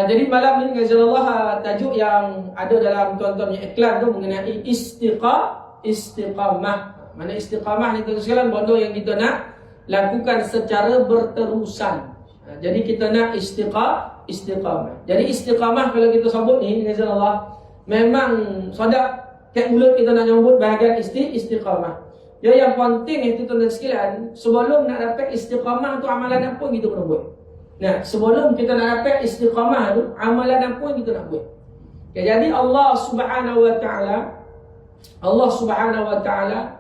Jadi malam ni Allah tajuk yang ada dalam tuan-tuan punya iklan tu mengenai istiqamah. Mana istiqamah ni tuan sekalian, benda yang kita nak lakukan secara berterusan. Jadi kita nak istiqamah. Jadi istiqamah kalau kita sebut ni dengan Allah, memang sedap kat mulut kita nak nyebut bahagian istiqamah. Jadi yang penting itu tuan-tuan sekalian, sebelum nak dapat istiqamah tu amalan apa kita kena buat. Nah, sebelum kita nak dapat istiqamah tu, amalan apa yang kita nak buat. Okay, jadi Allah Subhanahu Wa Taala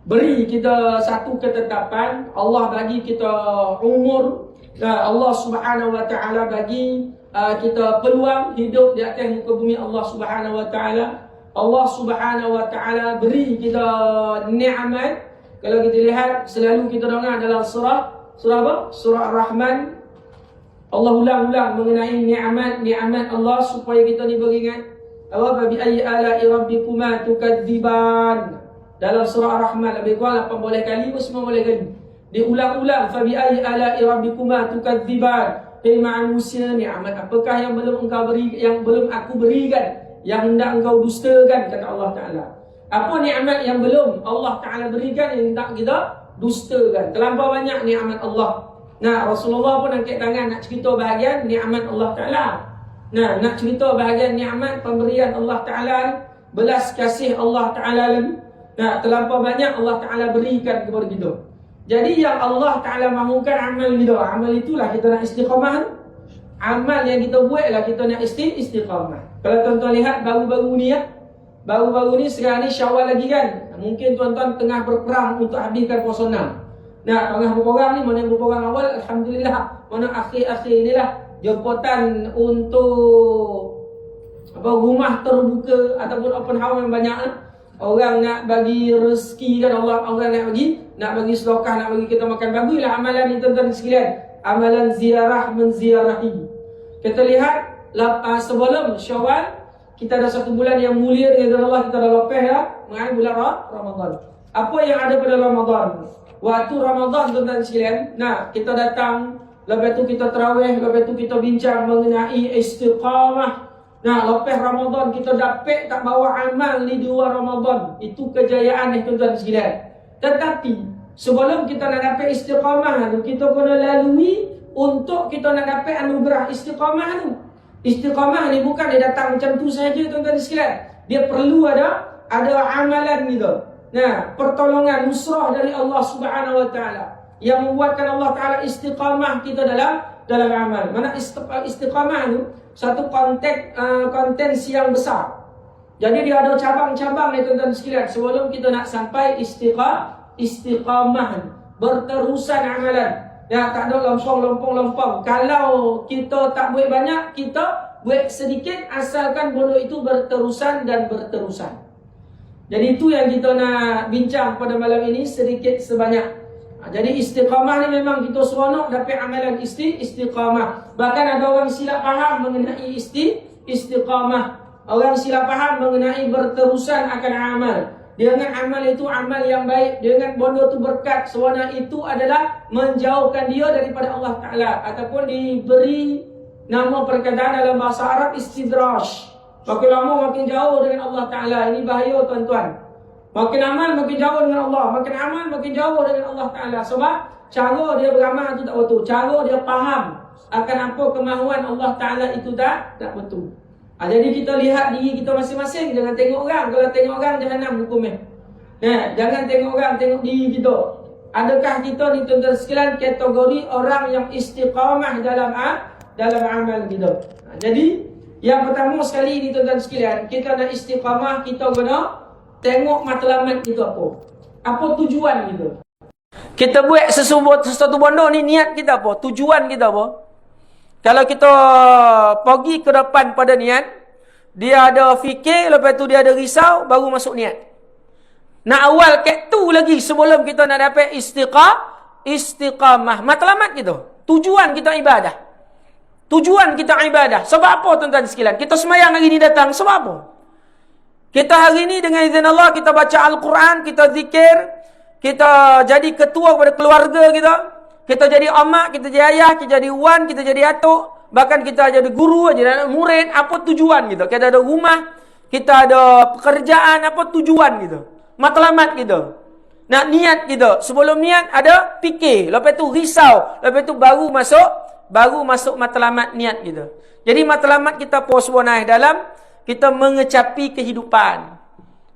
beri kita satu ketetapan. Allah bagi kita umur. Allah Subhanahu Wa Taala bagi kita peluang hidup di atas muka bumi Allah Subhanahu Wa Taala. Allah Subhanahu Wa Taala beri kita nikmat. Kalau kita lihat selalu kita dengar dalam surah apa? Surah Ar-Rahman. Allah ulang-ulang mengenai nikmat Allah supaya kita ni beringat. Wa bi ayyi ala'i rabbikuma tukadziban. Dalam surah Ar-Rahman lebih kurang 18 kali ke 19 kali. Diulang-ulang, fa bi ayyi ala'i rabbikuma tukadziban. Hei manusia, nikmat apakah yang belum engkau beri, yang belum aku berikan, yang hendak engkau dustakan, kata Allah Taala. Apa nikmat yang belum Allah Taala berikan yang hendak kita dustakan? Terlampau banyak nikmat Allah. Nah, Rasulullah pun angkat tangan nak cerita bahagian nikmat Allah Ta'ala. Nah, nak cerita bahagian nikmat pemberian Allah Ta'ala, belas kasih Allah Ta'ala lagi. Nah, terlampau banyak Allah Ta'ala berikan kepada kita. Jadi yang Allah Ta'ala mahukan amal kita. Amal itulah kita nak istiqamah. Amal yang kita buat lah kita nak istiqamah. Kalau tuan-tuan lihat baru-baru ni ya, baru-baru ni sekarang ni Syawal lagi kan. Mungkin tuan-tuan tengah berperang untuk habiskan puasa 6. Nah, tengah berperang ni, mana yang berperang awal, Alhamdulillah. Mana akhir-akhir inilah jemputan untuk rumah terbuka ataupun open house yang banyak. Orang nak bagi rezeki kan Allah, orang nak bagi sedekah, nak bagi kita makan. Bagilah amalan ni tuan-tuan sekalian. Amalan ziarah menziarahi. Kita lihat sebelum Syawal, kita ada satu bulan yang mulia dengan Allah, kita dah lepas ya, mengenai bulan Ramadan. Apa yang ada pada Ramadan? Waktu Ramadan tuan-tuan sekalian, nah kita datang, lepas tu kita tarawih, lepas tu kita bincang mengenai istiqamah. Nah, lepas Ramadan kita dapat tak bawa amal di luar Ramadan. Itu kejayaan ni tuan-tuan sekalian. Tetapi sebelum kita nak dapat istiqamah tu, kita kena lalui untuk kita nak dapat anugerah istiqamah tu. Istiqamah ni bukan dia datang macam tu saja tuan-tuan sekalian. Dia perlu ada amalan gitu. Nah, pertolongan nusrah dari Allah Subhanahu Wa Taala yang membuatkan Allah Taala istiqamah kita dalam amal. Mana istiqamah itu satu kontens yang besar. Jadi dia ada cabang-cabang ni tuan-tuan sekalian. Sebelum kita nak sampai istiqamah berterusan amalan. Ya, tak ada lompong. Kalau kita tak buat banyak, kita buat sedikit asalkan benda itu berterusan dan berterusan. Jadi itu yang kita nak bincang pada malam ini sedikit sebanyak. Jadi istiqamah ni memang kita seronok dapat amalan istiqamah. Bahkan ada orang silap faham mengenai istiqamah. Orang silap faham mengenai berterusan akan amal. Dia ingat amal itu amal yang baik. Dia ingat benda itu berkat. Sebenarnya itu adalah menjauhkan dia daripada Allah Ta'ala. Ataupun diberi nama perkataan dalam bahasa Arab istidraj. Makin lama makin jauh dengan Allah Ta'ala. Ini bahaya tuan-tuan. Makin amal makin jauh dengan Allah. Makin amal makin jauh dengan Allah Ta'ala. Sebab cara dia beramal itu tak betul. Cara dia faham akan apa kemahuan Allah Ta'ala itu tak betul. Jadi kita lihat diri kita masing-masing. Jangan tengok orang. Kalau tengok orang, jahanam hukumnya. Jangan tengok orang, tengok diri kita. Adakah kita ni tuan-tuan sekalian kategori orang yang istiqamah dalam amal kita? Jadi yang pertama sekali ni tuan-tuan sekalian, kita nak istiqamah, kita kena tengok matlamat kita apa. Apa tujuan kita? Kita buat sesuatu benda ni, niat kita apa? Tujuan kita apa? Kalau kita pergi ke depan pada niat, dia ada fikir, lepas tu dia ada risau, baru masuk niat. Nak awal kat tu lagi sebelum kita nak dapat istiqamah. Matlamat kita, tujuan kita ibadah. Tujuan kita ibadah. Sebab apa tuan-tuan sekalian? Kita semayang hari ni datang. Sebab apa? Kita hari ni dengan izin Allah, kita baca Al-Quran, kita zikir, kita jadi ketua kepada keluarga kita, kita jadi amak, kita jadi ayah, kita jadi wan, kita jadi atuk. bahkan kita jadi guru, jadi anak murid, apa tujuan gitu. Kita ada rumah, kita ada pekerjaan, apa tujuan gitu. Matlamat gitu. Nak niat gitu. Sebelum niat ada fikir, lepas tu risau, lepas tu baru masuk matlamat niat gitu. Jadi matlamat kita posbonai dalam kita mengecapi kehidupan.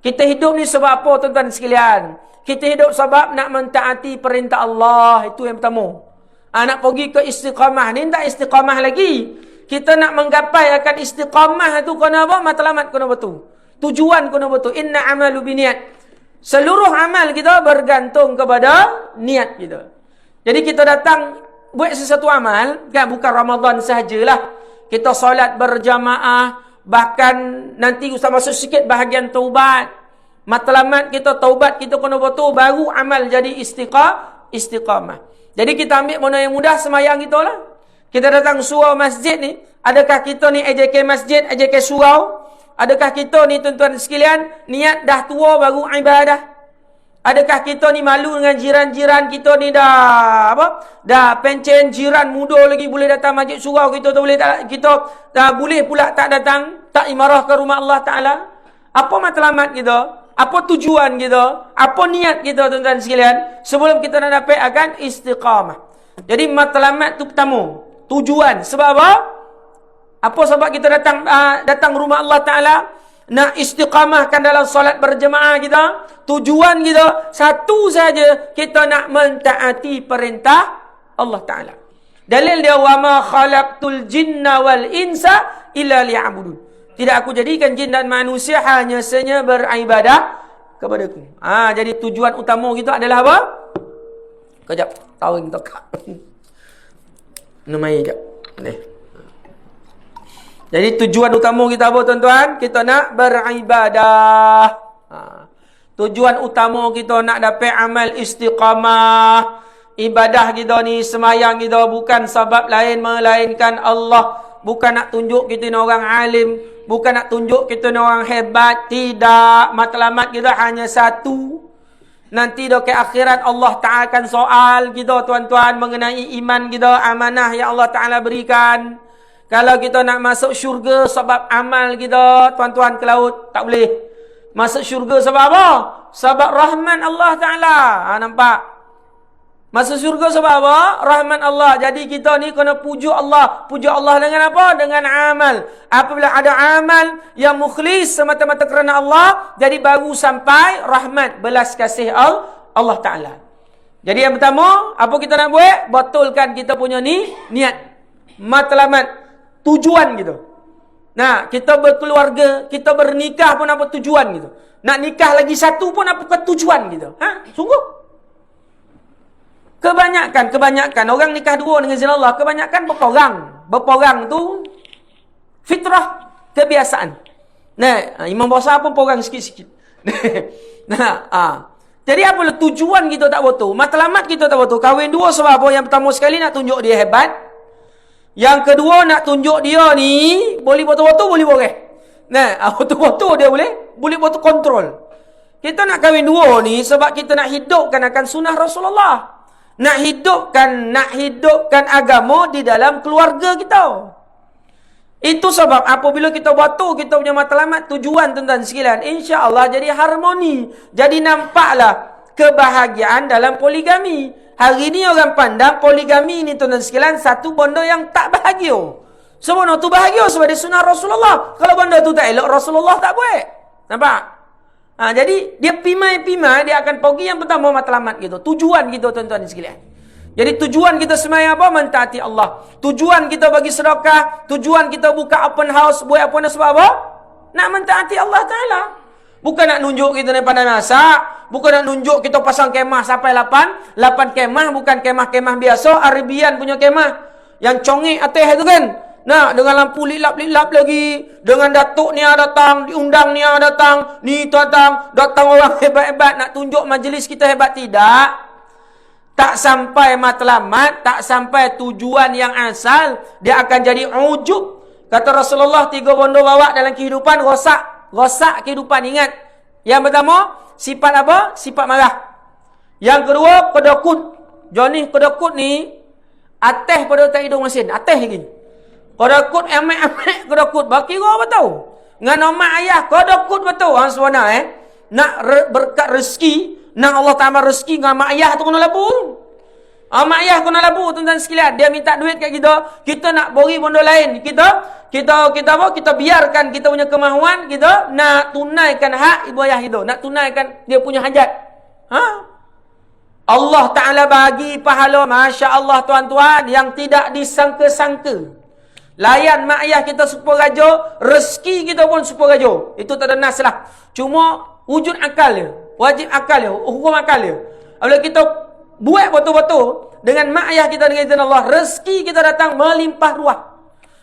Kita hidup ni sebab apa tuan-tuan sekalian? Kita hidup sebab nak mentaati perintah Allah, itu yang pertama. Nak pergi ke istiqamah ni tak istiqamah lagi. Kita nak menggapai akan istiqamah tu kena apa? Matlamat kena betul. Tujuan kena betul. Inna amalu biniat. Seluruh amal kita bergantung kepada niat kita. Jadi kita datang buat sesuatu amal, kan bukan Ramadan sahajalah. Kita solat berjamaah, bahkan nanti ustaz masuk sikit bahagian taubat. Matlamat kita taubat kita kena betul, baru amal jadi istiqamah. Jadi kita ambil mana yang mudah, semayang kita lah. Kita datang surau masjid ni, adakah kita ni AJK masjid, AJK surau? Adakah kita ni tuan-tuan sekalian niat dah tua baru ibadah? Adakah kita ni malu dengan jiran-jiran kita ni dah pencen jiran muda lagi boleh datang masjid surau, kita tak boleh, kita dah boleh pula tak datang, tak imarah ke rumah Allah Taala? Apa matlamat kita? Apa tujuan kita? Apa niat kita tuan-tuan sekalian? Sebelum kita nak dapat akan istiqamah. Jadi matlamat tu pertama, tujuan. Sebab apa? Apa sebab kita datang rumah Allah Taala? Nak istiqamahkan dalam solat berjemaah kita. Tujuan kita satu saja, kita nak mentaati perintah Allah Taala. Dalil dia, wa ma khalaqtul jinna wal insa illa liya'budun. Tidak aku jadikan jin dan manusia hanya saja beribadah kepadaku. Jadi tujuan utama kita adalah apa? Kejap, tahu kita kak. Namai jap. Jadi tujuan utama kita apa tuan-tuan? Kita nak beribadah. Tujuan utama kita nak dapat amal istiqamah. Ibadah kita ni, semayang kita bukan sebab lain melainkan Allah. Bukan nak tunjuk kita ni orang alim. Bukan nak tunjuk kita ni orang hebat. Tidak. Matlamat kita hanya satu. Nanti ke akhirat Allah Ta'ala akan soal kita tuan-tuan mengenai iman kita, amanah yang Allah Ta'ala berikan. Kalau kita nak masuk syurga sebab amal kita, tuan-tuan ke laut, tak boleh. Masuk syurga sebab apa? Sebab rahman Allah Ta'ala. Nampak? Masuk syurga sebab apa? Rahman Allah. Jadi kita ni kena pujuk Allah. Pujuk Allah dengan apa? Dengan amal. Apabila ada amal yang mukhlis semata-mata kerana Allah, jadi baru sampai rahmat, belas kasih Allah Ta'ala. Jadi yang pertama, apa kita nak buat? Betulkan kita punya niat. Matlamat. Tujuan gitu. Nah, kita berkeluarga, kita bernikah pun apa tujuan gitu. Nak nikah lagi satu pun apa tujuan gitu. Sungguh. Kebanyakan orang nikah dua dengan izin Allah, kebanyakan berperang tu fitrah, kebiasaan. Nah, imam besar pun perang sikit-sikit. Jadi apa tujuan kita tak betul, matlamat kita tak betul. Kahwin dua sebab apa? Yang pertama sekali nak tunjuk dia hebat. Yang kedua nak tunjuk dia ni boleh betul-betul boleh boleh. Betul-betul dia boleh betul kontrol. Kita nak kahwin dua ni sebab kita nak hidupkan akan sunnah Rasulullah. Nak hidupkan agama di dalam keluarga kita. Itu sebab apabila kita betul kita punya matlamat tujuan tuan-tuan sekalian, insya-Allah jadi harmoni. Jadi nampaklah kebahagiaan dalam poligami. Hari ni orang pandang poligami ni tuan-tuan sekalian satu benda yang tak bahagia. Sebenarnya tu bahagia sebab dia sunnah Rasulullah. Kalau benda tu tak elok, Rasulullah tak buat. Nampak? Jadi dia pimai-pimai, dia akan pergi yang pertama matlamat gitu. Tujuan kita tuan-tuan sekalian. Jadi tujuan kita semayang apa? Mentaati Allah. Tujuan kita bagi sedekah, tujuan kita buka open house, buat apa sebab apa? Nak mentaati Allah Ta'ala. Bukan nak nunjuk kita ni pandai masak. Bukan nak nunjuk kita pasang kemah sampai 8 kemah. Bukan kemah-kemah biasa. Arabian punya kemah. Yang congik atas tu kan. Nah, dengan lampu lilap-lilap lagi. Dengan datuk ni datang. Diundang ni datang. Ni datang. Datang orang hebat-hebat. Nak tunjuk majlis kita hebat. Tidak. Tak sampai matlamat. Tak sampai tujuan yang asal. Dia akan jadi ujub. Kata Rasulullah, 3 benda bawa dalam kehidupan rosak kehidupan. Ingat. Yang pertama, sifat apa? Sifat marah. Yang kedua, kedekut. Johnny kedekut ni atas pada otak hidung masin. Atas lagi. Kodokut emek-emek kodokut. Bakira betul. Dengan mak ayah kodokut betul. Sebenarnya nak berkat rezeki, nak Allah tambah rezeki dengan mak ayah tu kena labu. Mak ayah kena labu tuan-tuan sekalian. Dia minta duit kat kita nak beri benda lain. Kita biarkan kita punya kemahuan, kita nak tunaikan hak ibu ayah itu, nak tunaikan dia punya hajat. Allah Ta'ala bagi pahala, Masya Allah tuan-tuan, yang tidak disangka-sangka. Layan mak ayah kita super raja, rezeki kita pun super raja. Itu tak ada nas lah. Cuma wujud akal dia, wajib akal dia, hukum akal dia. Apabila kita buat betul-betul dengan mak ayah kita dengan izin Allah, rezeki kita datang melimpah ruah.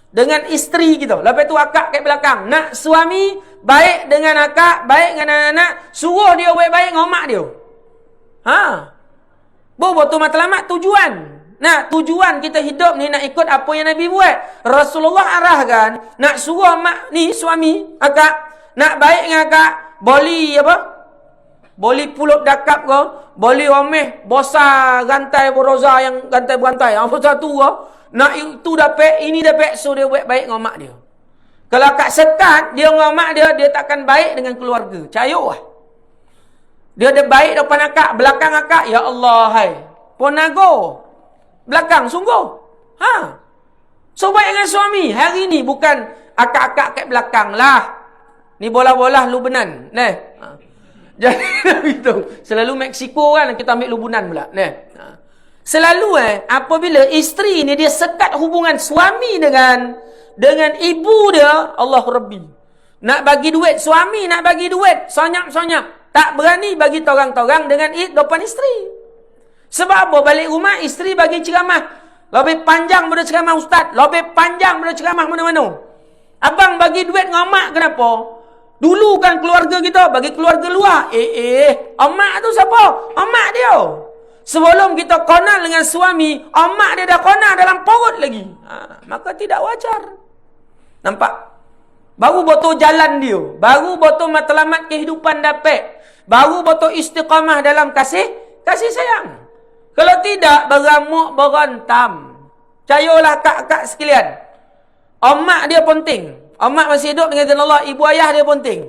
Dengan isteri kita, lepas tu akak kat belakang. Nak suami baik dengan akak, baik dengan anak-anak, suruh dia baik-baik dengan mak dia. Betul matlamat tujuan. Nah, tujuan kita hidup ni nak ikut apa yang Nabi buat. Rasulullah arahkan, nak suruh mak ni suami, akak, nak baik dengan akak, boleh apa? Boleh pulup dakap ke, boleh omeh bosar rantai beroza yang gantai-berantai. Apa satu ke? Nak itu dapat, ini dapat, so dia buat baik dengan mak dia. Kalau akak sekat, dia dengan mak dia takkan baik dengan keluarga. Cayuk lah. Dia ada baik depan akak, belakang akak, ya Allah, hai. Ponago. Belakang, sungguh. So baik dengan suami. Hari ni bukan akak-akak kat belakang lah. Ni bola-bola lubenan. Jadi itu. Selalu Meksiko kan, kita ambil lubunan pula. Selalu apabila isteri ni dia sekat hubungan suami dengan ibu dia, Allah Rabbi. Nak bagi duit suami, nak bagi duit sonyap-sonyap. Tak berani bagi torang-torang dengan depan isteri. Sebab apa? Balik rumah isteri bagi ceramah. Lebih panjang pada ceramah ustaz, lebih panjang pada ceramah mana-mana. Abang bagi duit dengan mak kenapa? Dulu kan keluarga kita bagi keluarga luar. Mak tu siapa? Mak dia. Sebelum kita konal dengan suami, mak dia dah konal dalam perut lagi. Maka tidak wajar. Nampak? Baru betul jalan dia. Baru betul matlamat kehidupan dapat. Baru betul istiqamah dalam kasih sayang. Kalau tidak, beramuk berantam. Cayolah kak-kak sekalian. Mak dia penting. Mak masih hidup dengan izin Allah. Ibu ayah dia penting.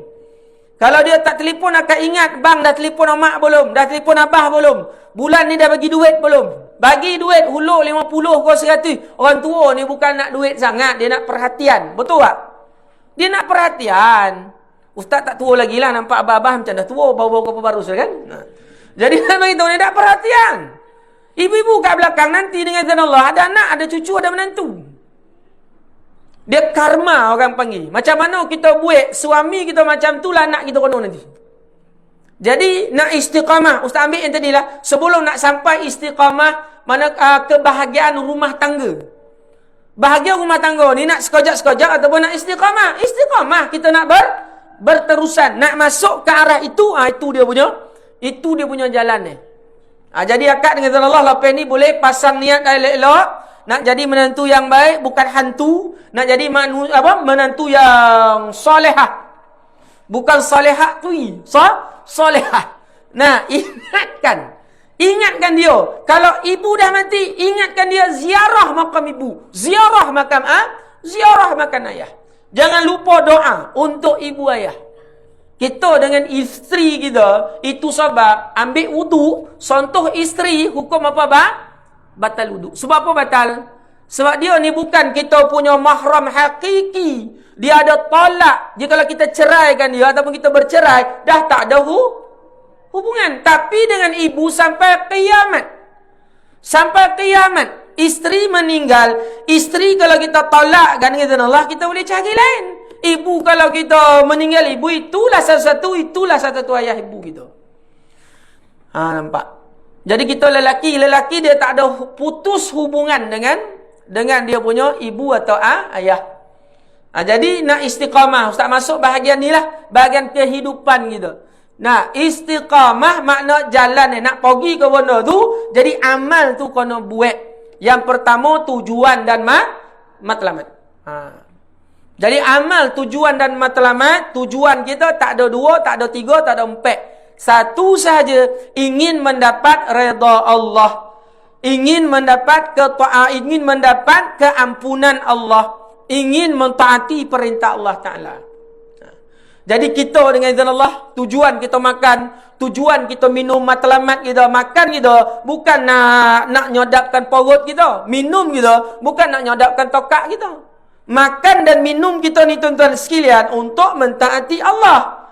Kalau dia tak telefon, akan ingat, bang dah telefon mak belum? Dah telefon abah belum? Bulan ni dah bagi duit belum? Bagi duit hulur 50 ke 100. Orang tua ni bukan nak duit sangat, dia nak perhatian. Betul tak? Dia nak perhatian. Ustaz tak tua lagi lah, nampak abah-abah macam dah tua, baru-baru baru kan? Jadi memang itu, dia nak perhatian. Ibu-ibu kat belakang nanti dengan izin Allah, ada anak, ada cucu, ada menantu. Dia karma orang panggil. Macam mana kita buat suami kita macam tu lah anak kita kena nanti. Jadi nak istiqamah. Ustaz ambil yang tadi lah. Sebelum nak sampai istiqamah, mana kebahagiaan rumah tangga. Bahagia rumah tangga ni nak sekejap-sekejap ataupun nak istiqamah. Istiqamah kita nak berterusan. Nak masuk ke arah itu, itu dia punya jalan ni. Jadi akak dengan Allah lepas ni boleh pasang niat elok-elok. Nak jadi menantu yang baik, bukan hantu. Nak jadi menantu yang solehah. Bukan solehah tu. Solehah. Nah, ingatkan dia. Kalau ibu dah mati, ingatkan dia ziarah makam ibu. Ziarah makam ayah. Jangan lupa doa untuk ibu ayah. Kita dengan isteri kita, itu sebab ambil wudu, contoh isteri, hukum apa batal wudu. Sebab apa batal? Sebab dia ni bukan kita punya mahram hakiki. Dia ada tolak. Jika kita ceraikan dia ataupun kita bercerai, dah tak ada hubungan. Tapi dengan ibu sampai kiamat. Sampai kiamat. Isteri meninggal. Isteri kalau kita tolakkan dengan Allah, kita boleh cari lain. Ibu kalau kita meninggal, ibu itulah satu ayah ibu kita. Nampak? Jadi kita lelaki dia tak ada putus hubungan dengan dia punya ibu atau ayah. Jadi nak istiqamah. Ustaz masuk bahagian ni lah, bahagian kehidupan kita. Nah, istiqamah makna jalan ni. Nak pergi ke benda tu, jadi amal tu kena buat. Yang pertama tujuan dan matlamat. Jadi amal, tujuan dan matlamat. Tujuan kita tak ada 2, tak ada 3, tak ada 4. Satu sahaja, ingin mendapat redha Allah. Ingin mendapat keampunan Allah. ingin mentaati perintah Allah Ta'ala. Jadi kita dengan izin Allah, tujuan kita makan, tujuan kita minum matlamat kita, makan kita bukan nak nyodapkan perut kita, minum kita bukan nak nyodapkan tokak kita. Makan dan minum kita ni tuan-tuan sekalian untuk mentaati Allah.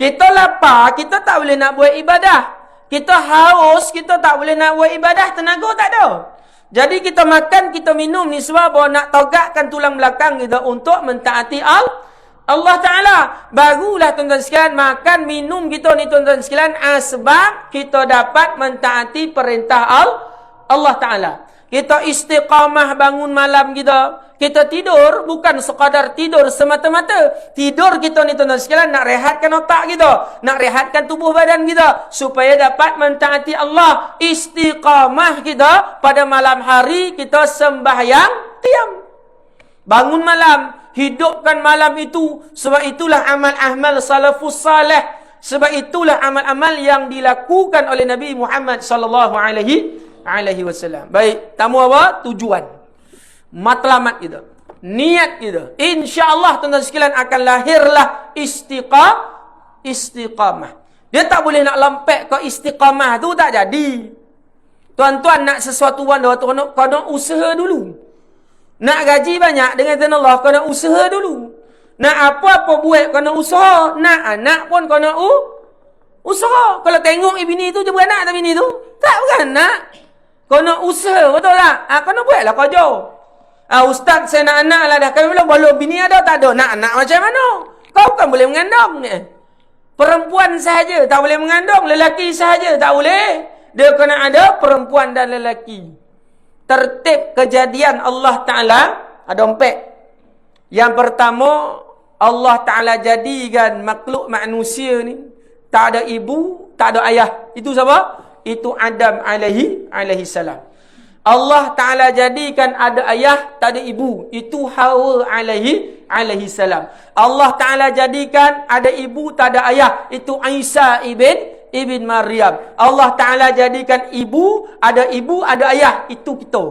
Kita lapar, kita tak boleh nak buat ibadah. Kita haus, kita tak boleh nak buat ibadah, tenaga tak ada. Jadi kita makan, kita minum ni sebab bahawa nak togakkan tulang belakang kita untuk mentaati Allah Ta'ala. Barulah tuan-tuan sekalian, makan, minum kita ni tuan-tuan sekalian, sebab kita dapat mentaati perintah Allah Ta'ala. Kita istiqamah bangun malam kita tidur bukan sekadar tidur semata-mata. Tidur kita ni tuan-tuan sekalian nak rehatkan otak kita, nak rehatkan tubuh badan kita supaya dapat mentaati Allah. Istiqamah kita pada malam hari, kita sembahyang qiyam. Bangun malam, hidupkan malam itu. Sebab itulah amal-amal salafus salih. Sebab itulah amal-amal yang dilakukan oleh Nabi Muhammad sallallahu alaihi wasallam. Baik, tamu apa? Tujuan. Matlamat kita, niat kita. Insya-Allah tuan-tuan sekalian akan lahirlah istiqamah. Dia tak boleh nak lempek ke istiqamah tu, tak jadi. Tuan-tuan nak sesuatu benda tu kena usaha dulu. Nak gaji banyak dengan izin Allah, kena usaha dulu. Nak apa-apa buat, kena usaha. Nak anak pun kena usaha. Kalau tengok bini tu, dia beranak tak bini tu? Tak, bukan anak. Kena usaha, betul tak? Kena buatlah kerja. Ustaz, saya nak anak lah dah. Kami bilang, belum bini ada tak ada? Nak anak macam mana? Kau kan boleh mengandung ni. Perempuan sahaja tak boleh mengandung. Lelaki sahaja tak boleh. Dia kena ada perempuan dan lelaki. Tertib kejadian Allah Ta'ala ada 4. Yang pertama, Allah Ta'ala jadikan makhluk manusia ni tak ada ibu, tak ada ayah. Itu siapa? Itu Adam alaihi salam. Allah Ta'ala jadikan ada ayah, tak ada ibu. Itu Hawa alaihi salam. Allah Ta'ala jadikan ada ibu, tak ada ayah. Itu Isa ibn Maryam. Allah Ta'ala jadikan ibu, ada ayah. Itu kita.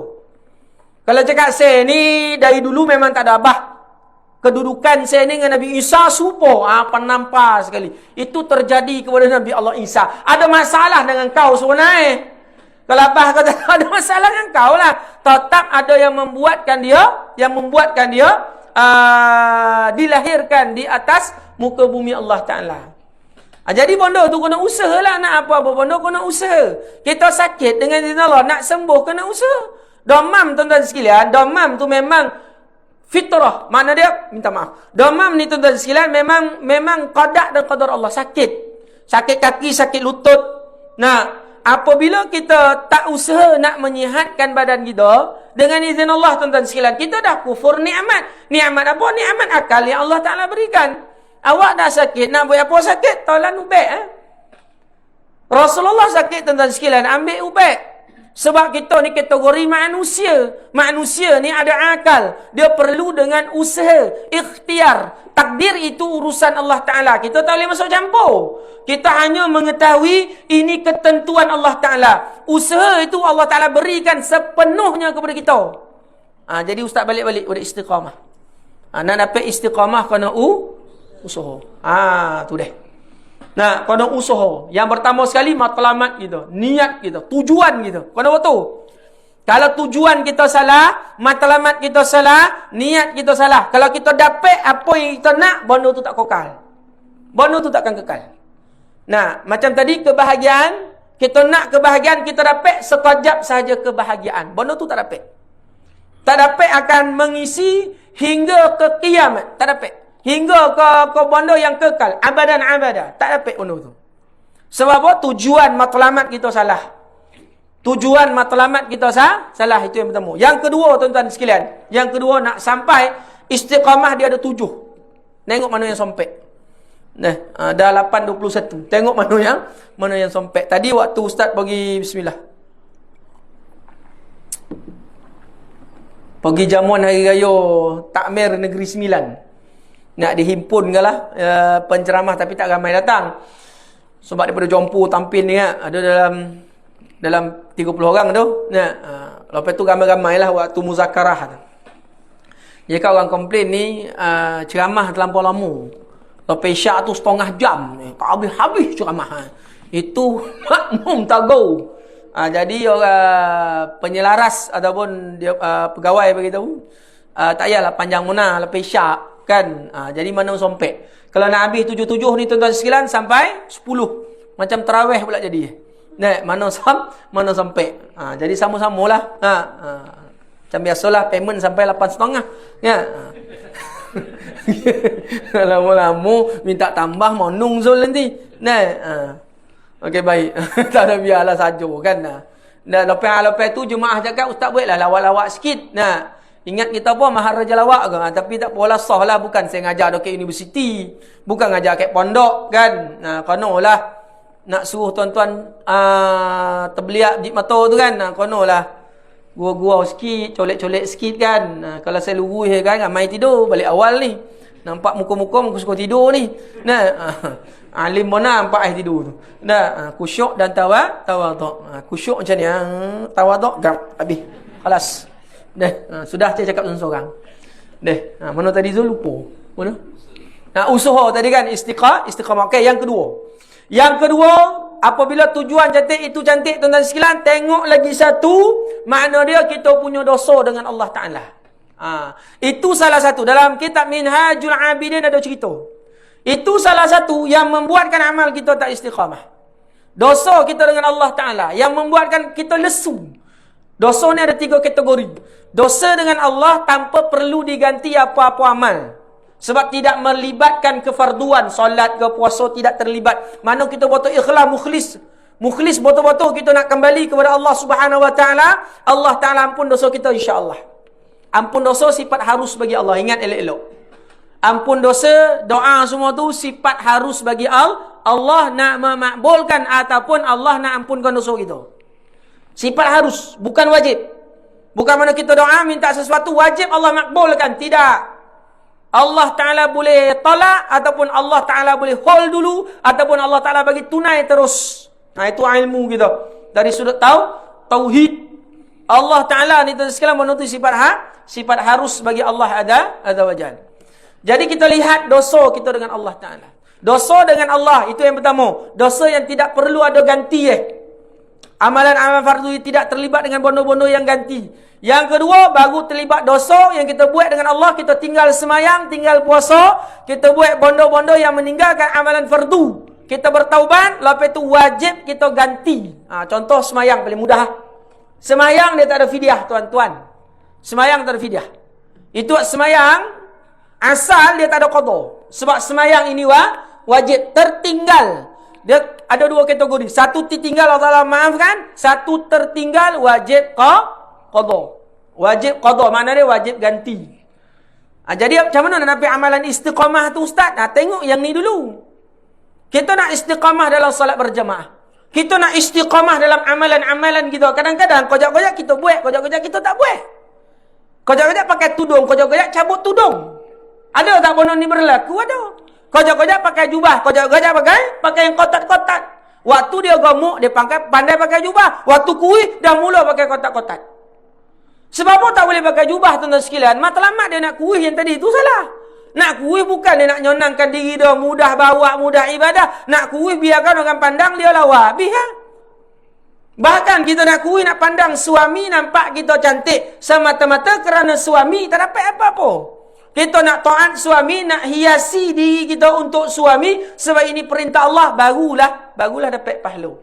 Kalau cakap saya ni dari dulu memang tak ada abah. Kedudukan saya ni dengan Nabi Isa serupa. Penampar sekali. Itu terjadi kepada Nabi Allah Isa. Ada masalah dengan kau sebenarnya. Kalau abah kata ada masalah dengan kau lah. Tetap ada yang membuatkan dia dilahirkan di atas muka bumi Allah Ta'ala. Jadi bondo tu kena usaha lah. Nak apa-apa bondo kena usaha. Kita sakit dengan izin Allah, nak sembuh kena usaha. Domam tuan-tuan sekalian, domam tu memang fitrah. Mana dia? Minta maaf. Domam ni tuan-tuan sekalian memang qada dan qadar Allah. Sakit kaki, sakit lutut. Nah, apabila kita tak usaha nak menyihatkan badan kita, dengan izin Allah tuan-tuan sekalian, kita dah kufur nikmat. Nikmat apa? Nikmat akal yang Allah Ta'ala berikan. Awak dah sakit, nak buat apa sakit? Tolong ubat. Rasulullah sakit tuan-tuan sekalian, ambil ubat. Sebab kita ni kategori manusia. Manusia ni ada akal. Dia perlu dengan usaha, ikhtiar. Takdir itu urusan Allah Ta'ala. Kita tak boleh masuk campur. Kita hanya mengetahui ini ketentuan Allah Ta'ala. Usaha itu Allah Ta'ala berikan sepenuhnya kepada kita. Jadi ustaz balik-balik pada istiqamah. Nak dapat istiqamah kena usaha. Tu deh. Nah, kena usaha. Yang pertama sekali matlamat kita, niat kita, tujuan kita. Kena betul. Kalau tujuan kita salah, matlamat kita salah, niat kita salah. Kalau kita dapat apa yang kita nak, benda tu tak kekal. Benda tu takkan kekal. Nah, macam tadi kebahagiaan, kita nak kebahagiaan, kita dapat sekejap sahaja kebahagiaan. Benda tu tak dapat. Tak dapat akan mengisi hingga ke kiamat. Tak dapat. Hingga ke benda yang kekal. Abadan abada. Tak dapat benda tu. Sebab apa? Tujuan matlamat kita salah. Tujuan matlamat kita salah. Itu yang pertama. Yang kedua tuan-tuan sekalian. Yang kedua nak sampai istiqamah dia ada 7. Tengok mana yang sompek. Nah, dah 8.21. Tengok mana yang sompek. Tadi waktu ustaz pergi bismillah. Pergi jamuan hari raya Takmir Negeri Sembilan. Nak dihimpun ke lah penceramah tapi tak ramai datang. Sebab daripada Jompo tampil ni ada dalam 30 orang tu. Lepas tu ramai-ramai lah waktu muzakarah. Jika orang komplain ni ceramah terlampau lama. Lepas syak tu 1/2 jam. Tak habis-habis ceramah. Itu makmum tahu. Jadi orang penyelaras ataupun dia, pegawai beritahu, tak payahlah panjang mana lepas syak kan. Jadi mana sompek. Kalau nak habis 7 ni tuan-tuan sekalian sampai 10. Macam tarawih pula jadi. Nah, mana sampai. Jadi sama-samalah. Macam biasalah payment sampai 8.5. Ya. Lama-lama minta tambah mau nungzul nanti. Nah. Okey baik. Tak ada biarlah saja kan. Nah, lepas tu jemaah cakap ustaz buatlah lawak-lawak sikit. Nah, ingat kita pun maharaja lawak ke. Tapi tak apalah, sahlah, bukan saya ngajar dekat universiti. Bukan ngajar kat pondok kan. Nah, konolah nak suruh tuan-tuan terbeliak di mata tu kan. Konolah gua-gua sikit, colek-colek sikit kan. Kalau saya lurus kan, mai tidur balik awal ni. Nampak muka-muka suka tidur ni. Nah, alim mana nampak tidur tu. Nah, kusyuk dan tawaduk. Kusyuk macam ni, tawaduk gap habis. Kelas. Sudah saya cakap seorang. Mana tadi Zul lupa. Mana? Usaha tadi kan istiqamah. Okey, yang kedua, apabila tujuan cantik itu cantik tuan-tuan sekalian, tengok lagi satu, makna dia kita punya dosa dengan Allah Taala. Itu salah satu dalam kitab Minhajul Abidin ada cerita. Itu salah satu yang membuatkan amal kita tak istiqamah. Dosa kita dengan Allah Taala yang membuatkan kita lesu. Dosa ni ada 3 kategori. Dosa dengan Allah tanpa perlu diganti apa-apa amal. Sebab tidak melibatkan kefarduan, solat ke puasa tidak terlibat. Mana kita betul ikhlas, mukhlis betul-betul kita nak kembali kepada Allah Subhanahu Wa Taala. Allah Taala ampun dosa kita insya-Allah. Ampun dosa sifat harus bagi Allah. Ingat elok-elok. Ampun dosa, doa semua tu sifat harus bagi Allah nak memakbulkan ataupun Allah nak ampunkan dosa kita. Sifat harus, bukan wajib. Bukan mana kita doa minta sesuatu wajib Allah makbulkan, tidak. Allah Ta'ala boleh tolak ataupun Allah Ta'ala boleh hold dulu ataupun Allah Ta'ala bagi tunai terus. Itu ilmu kita. Dari sudut tauhid. Allah Ta'ala ni sekalian menuntut sifat harus bagi Allah ada wajal. Jadi kita lihat dosa kita dengan Allah Ta'ala. Dosa dengan Allah, itu yang pertama. Dosa yang tidak perlu ada ganti. Amalan-amalan fardu tidak terlibat dengan bondo-bondo yang ganti. Yang kedua, baru terlibat dosa yang kita buat dengan Allah. Kita tinggal semayang, tinggal puasa. Kita buat bondo-bondo yang meninggalkan amalan fardu. Kita bertaubat, lepas itu wajib kita ganti. Contoh semayang, paling mudah. Semayang dia tak ada fidyah, tuan-tuan. Semayang tak ada fidyah. Itu semayang asal dia tak ada qada. Sebab semayang ini wajib tertinggal. Dia ada 2 kategori. Satu tertinggal Allah Taala maafkan, satu tertinggal wajib qada. Wajib qada maknanya wajib ganti. Jadi macam mana nak dapat amalan istiqamah tu ustaz? Tengok yang ni dulu. Kita nak istiqamah dalam solat berjamaah. Kita nak istiqamah dalam amalan-amalan kita. Kadang-kadang kojak-kojak kita buat, kojak-kojak kita tak buat. Kojak-kojak pakai tudung, kojak-kojak cabut tudung. Ada tak benda ni berlaku? Ada. Kojak-kojak pakai jubah, kojak-kojak pakai yang kotak-kotak. Waktu dia gemuk, dia pandai pakai jubah. Waktu kuih, dah mula pakai kotak-kotak. Sebab apa tak boleh pakai jubah, tuan-tuan sekalian? Matlamat dia nak kuih yang tadi, itu salah. Nak kuih bukan dia nak nyonangkan diri dia, mudah bawa, mudah ibadah. Nak kuih biarkan orang pandang dia lawa. Habis ha? Bahkan kita nak kuih, nak pandang suami nampak kita cantik. Semata-mata kerana suami tak dapat apa-apa. Kita nak taat suami, nak hiasi diri kita untuk suami. Sebab ini perintah Allah, barulah dapat pahala.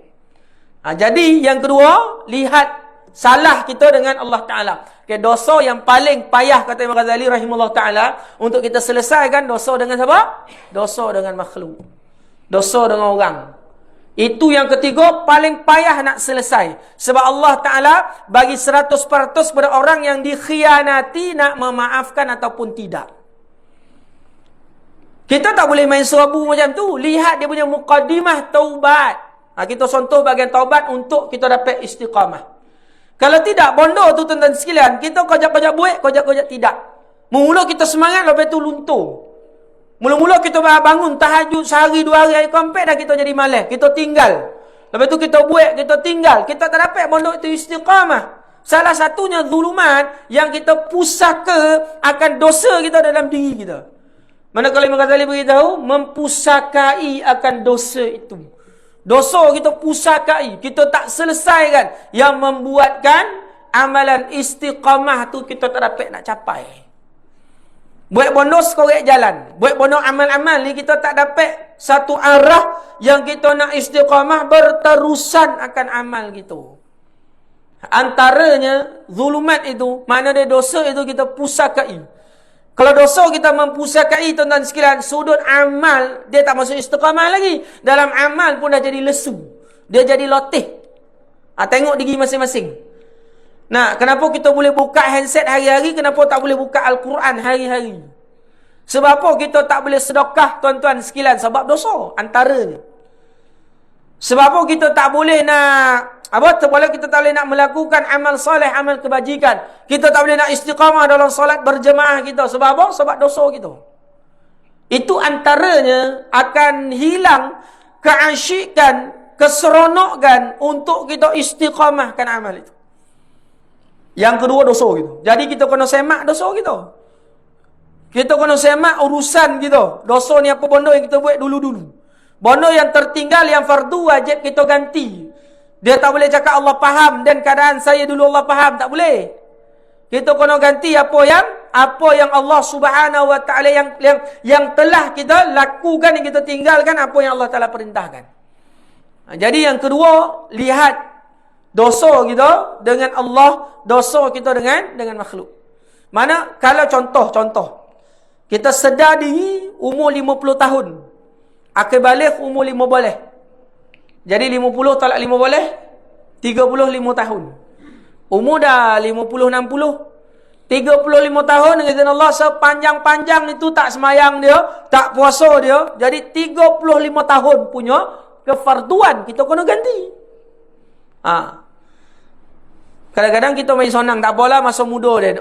Jadi yang kedua, lihat salah kita dengan Allah Ta'ala. Dosa yang paling payah, kata Imam Ghazali rahimahullah ta'ala, untuk kita selesaikan dosa dengan siapa? Dosa dengan makhluk. Dosa dengan orang. Itu yang ketiga, paling payah nak selesai. Sebab Allah Ta'ala bagi 100% pada orang yang dikhianati nak memaafkan ataupun tidak. Kita tak boleh main serabu macam tu. Lihat dia punya muqaddimah taubat. Kita contoh bahagian taubat untuk kita dapat istiqamah. Kalau tidak, bondo tu tuan-tuan sekalian, kita kojak-kojak buat, kojak-kojak tidak. Mula kita semangat, lepas tu luntur. Mula-mula kita bangun tahajud sehari 2 hari, hari keempat dah kita jadi malas. Kita tinggal. Lepas tu kita buat, kita tinggal. Kita tak dapat bondo itu istiqamah. Salah satunya zulumat yang kita pusaka akan dosa kita dalam diri kita. Manakala Imam Ghazali beritahu, mempusakai akan dosa itu. Dosa kita pusakai, kita tak selesaikan, yang membuatkan amalan istiqamah tu kita tak dapat nak capai. Buat bonus korek jalan, buat bonus amal-amal ni kita tak dapat satu arah yang kita nak istiqamah berterusan akan amal kita. Antaranya zulumat itu, makna dia dosa itu kita pusakai. Kalau dosa kita mempusakai, tuan-tuan sekalian, sudut amal dia tak masuk istiqamah lagi. Dalam amal pun dah jadi lesu, dia jadi lotih. Tengok diri masing-masing. Nah, kenapa kita boleh buka handset hari-hari, kenapa tak boleh buka Al-Quran hari-hari? Sebab apa kita tak boleh sedekah, tuan-tuan sekalian? Sebab dosa antaranya. Sebab apa kita tak boleh nak kita tak boleh nak melakukan amal soleh, amal kebajikan. Kita tak boleh nak istiqamah dalam solat berjemaah kita. Sebab apa? Sebab dosa kita. Itu antaranya akan hilang keasyikan, keseronokan untuk kita istiqamahkan amal itu. Yang kedua, dosa kita. Jadi kita kena semak dosa kita. Kita kena semak urusan kita. Dosa ni apa benda yang kita buat dulu-dulu. Benda yang tertinggal, yang fardu wajib kita ganti. Dia tak boleh cakap Allah faham dan keadaan saya dulu Allah faham, tak boleh. Kita kena ganti apa yang Allah Subhanahu wa taala yang telah kita lakukan, yang kita tinggalkan, apa yang Allah Taala perintahkan. Jadi yang kedua, lihat dosa kita dengan Allah, dosa kita dengan makhluk. Mana kalau contoh kita sedar diri umur 50 tahun. Akil balik umur 5 boleh. Jadi 50 talak 5 boleh 35 tahun. Umur dah 50-60, 35 tahun dengan izin Allah, sepanjang-panjang itu tak semayang dia, tak puasa dia. Jadi 35 tahun punya kefarduan kita kena ganti. Kadang-kadang kita main sonang, tak apalah masa muda dia.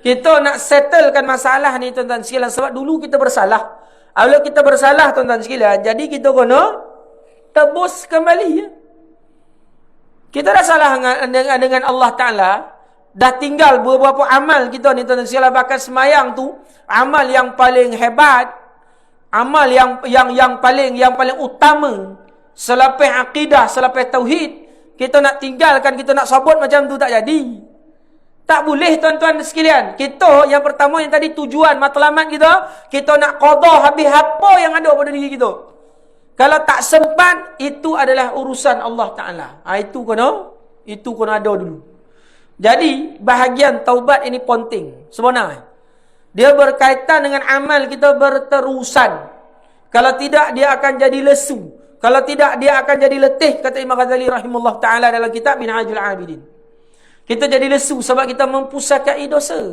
Kita nak settlekan masalah ni, tuan-tuan sekalian, sebab dulu kita bersalah. Kalau kita bersalah, tuan-tuan sekalian, jadi kita kena tebus kembali. Kita dah salah dengan Allah Ta'ala. Dah tinggal beberapa amal kita ni, tuan-tuan sekalian. Bahkan semayang tu amal yang paling hebat, amal yang paling utama selepas akidah, selepas tauhid. Kita nak tinggalkan, kita nak sabut macam tu, tak jadi. Tak boleh, tuan-tuan sekalian. Kita yang pertama, yang tadi tujuan matlamat kita nak qada habis apa yang ada pada diri kita. Kalau tak sempat, itu adalah urusan Allah Ta'ala. Itu kena ada dulu. Jadi, bahagian taubat ini penting. Sebenarnya. Dia berkaitan dengan amal kita berterusan. Kalau tidak, dia akan jadi lesu. Kalau tidak, dia akan jadi letih. Kata Imam Ghazali rahimahullah ta'ala dalam kitab Minhajul Abidin. Kita jadi lesu sebab kita mempusakai dosa.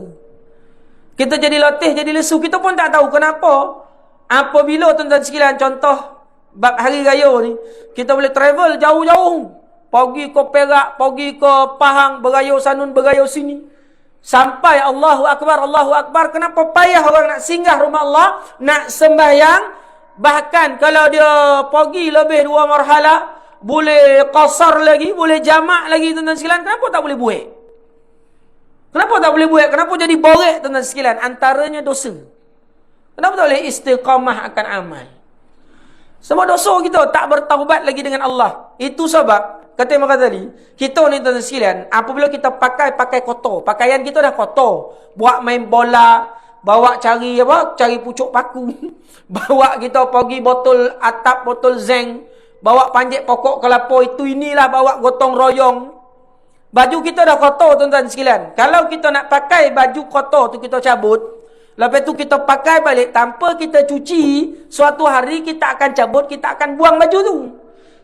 Kita jadi letih, jadi lesu. Kita pun tak tahu kenapa. Apabila, tuan-tuan sekalian, contoh bab hari raya ni, kita boleh travel jauh-jauh, pergi ke Perak, pergi ke Pahang, beraya sanun, beraya sini, sampai Allahu Akbar. Kenapa payah orang nak singgah rumah Allah, nak sembahyang? Bahkan kalau dia pergi lebih 2 marhalah, boleh qasar lagi, boleh jamak lagi, tuan-tuan sekalian. Kenapa tak boleh buat? Kenapa tak boleh buat? Kenapa jadi borek, tuan-tuan sekalian? Antaranya dosa. Kenapa tak boleh istiqamah akan amal? Sebab dosa kita tak bertaubat lagi dengan Allah. Itu sebab, kata Imam Ghazali, kita ni, tuan-tuan sekalian, apabila kita pakai kotor, pakaian kita dah kotor, buat main bola, bawa cari pucuk paku, bawa kita pergi botol atap, botol zinc, bawa panjat pokok kelapa, itu inilah bawa gotong royong. Baju kita dah kotor, tuan-tuan sekalian. Kalau kita nak pakai baju kotor tu, kita cabut. Lepas tu kita pakai balik tanpa kita cuci, suatu hari kita akan cabut, kita akan buang baju tu.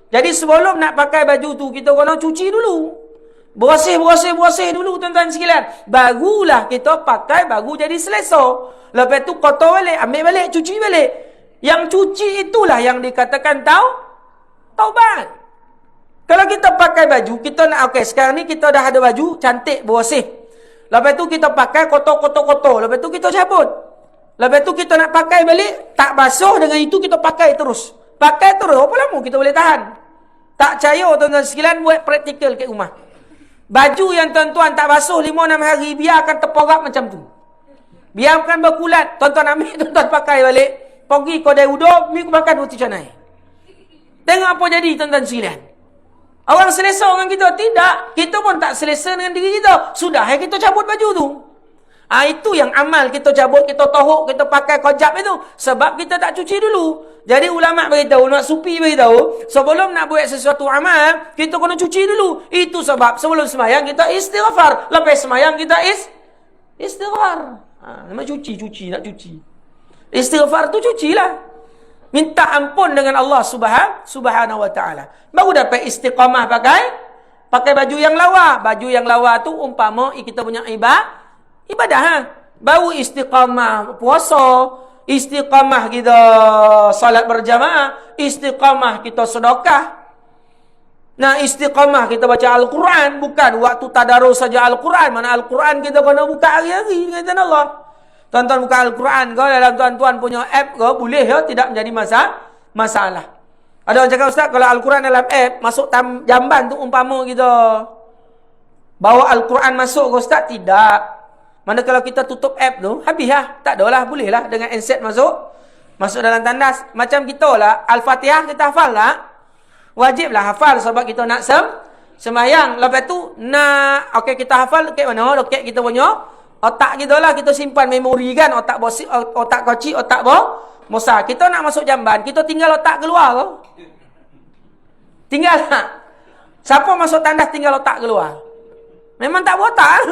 Jadi sebelum nak pakai baju tu, kita kena cuci dulu. Bersih dulu, tuan-tuan sekalian. Barulah kita pakai, baru jadi selesa. Lepas tu kotor balik, ambil balik, cuci balik. Yang cuci itulah yang dikatakan taubat. Kalau kita pakai baju, kita nak, sekarang ni kita dah ada baju cantik, bersih. Lepas tu kita pakai kotor. Lepas tu kita cabut. Lepas tu kita nak pakai balik, tak basuh, dengan itu kita pakai terus. Berapa lama kita boleh tahan? Tak percaya, tuan-tuan sekalian, buat praktikal kat rumah. Baju yang tuan-tuan tak basuh 5-6 hari, biarkan terporak macam tu. Biarkan berkulat. Tuan-tuan ambil, tuan-tuan pakai balik. Pergi kedai uduk, mi makan roti canai. Tengok apa jadi tuan-tuan sekalian. Orang selesa dengan kita? Tidak. Kita pun tak selesa dengan diri kita. Sudah kita cabut baju tu. Itu yang amal kita cabut, kita tohok, kita pakai kojab itu. Sebab kita tak cuci dulu. Jadi ulama' beritahu, ulama' sufi beritahu, sebelum nak buat sesuatu amal, kita kena cuci dulu. Itu sebab sebelum semayang kita istighfar. Lepas semayang kita istighfar. Nak cuci, nak cuci. Istighfar tu cucilah. Minta ampun dengan Allah subhanahu wa ta'ala. Baru dapat istiqamah pakai baju yang lawa. Baju yang lawa tu umpama kita punya ibadah. Baru istiqamah puasa, istiqamah kita salat berjamaah, istiqamah kita sedekah. Nah, istiqamah kita baca Al-Quran, bukan waktu tadarus saja Al-Quran. Mana Al-Quran kita kena buka hari-hari, kata Allah. Tuan-tuan buka Al-Quran kau dalam tuan-tuan punya app kau boleh ya, tidak menjadi masalah. Ada orang cakap, Ustaz, kalau Al-Quran dalam app masuk jamban tu umpama kita bawa Al-Quran masuk ke Ustaz? Tidak. Mana kalau kita tutup app tu, habis lah. Tak ada lah, boleh lah dengan handset masuk dalam tandas. Macam kita lah, Al-Fatihah kita hafal tak? Wajib lah hafal sebab kita nak semayang. Lepas tu kita hafal dekat mana? Dekat kita punya otak kita lah, kita simpan memori kan, otak kecil, otak besar. Kita nak masuk jamban, kita tinggal otak keluar ke? Tinggal tak? Siapa masuk tandas tinggal otak keluar? Memang tak berotak.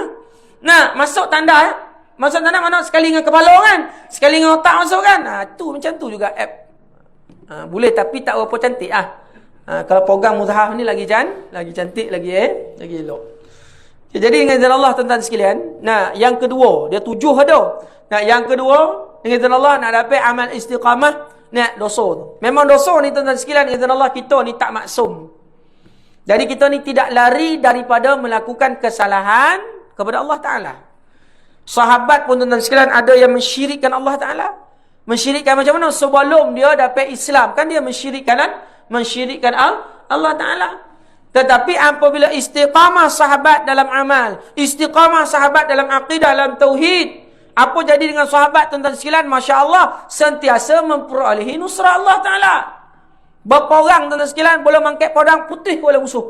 Nah, masuk tandas mana? Sekali dengan kepala kan? Sekali dengan otak masuk kan? Tu macam tu juga app. Boleh tapi tak berapa cantik kalau program Muzahaf ni lagi cantik, lagi elok. Jadi dengan izin Allah tuan-tuan sekalian, yang kedua, dia 7 ada. Yang kedua, dengan izin Allah nak dapat amal istiqamah, dosa tu. Memang dosa ni tuan-tuan sekalian, dengan izin Allah kita ni tak maksum. Jadi kita ni tidak lari daripada melakukan kesalahan kepada Allah Ta'ala. Sahabat pun tuan-tuan sekalian ada yang mensyirikkan Allah Ta'ala. Mensyirikkan macam mana? Sebelum dia dapat Islam, kan dia mensyirikkan Allah Ta'ala. Tetapi apabila istiqamah sahabat dalam amal, istiqamah sahabat dalam akidah, dalam tauhid, apa jadi dengan sahabat tuan-tuan sekalian? Masya Allah, sentiasa memperolehi nusrah Allah Ta'ala. Berapa orang tuan-tuan sekalian boleh mangkat pedang putih oleh musuh.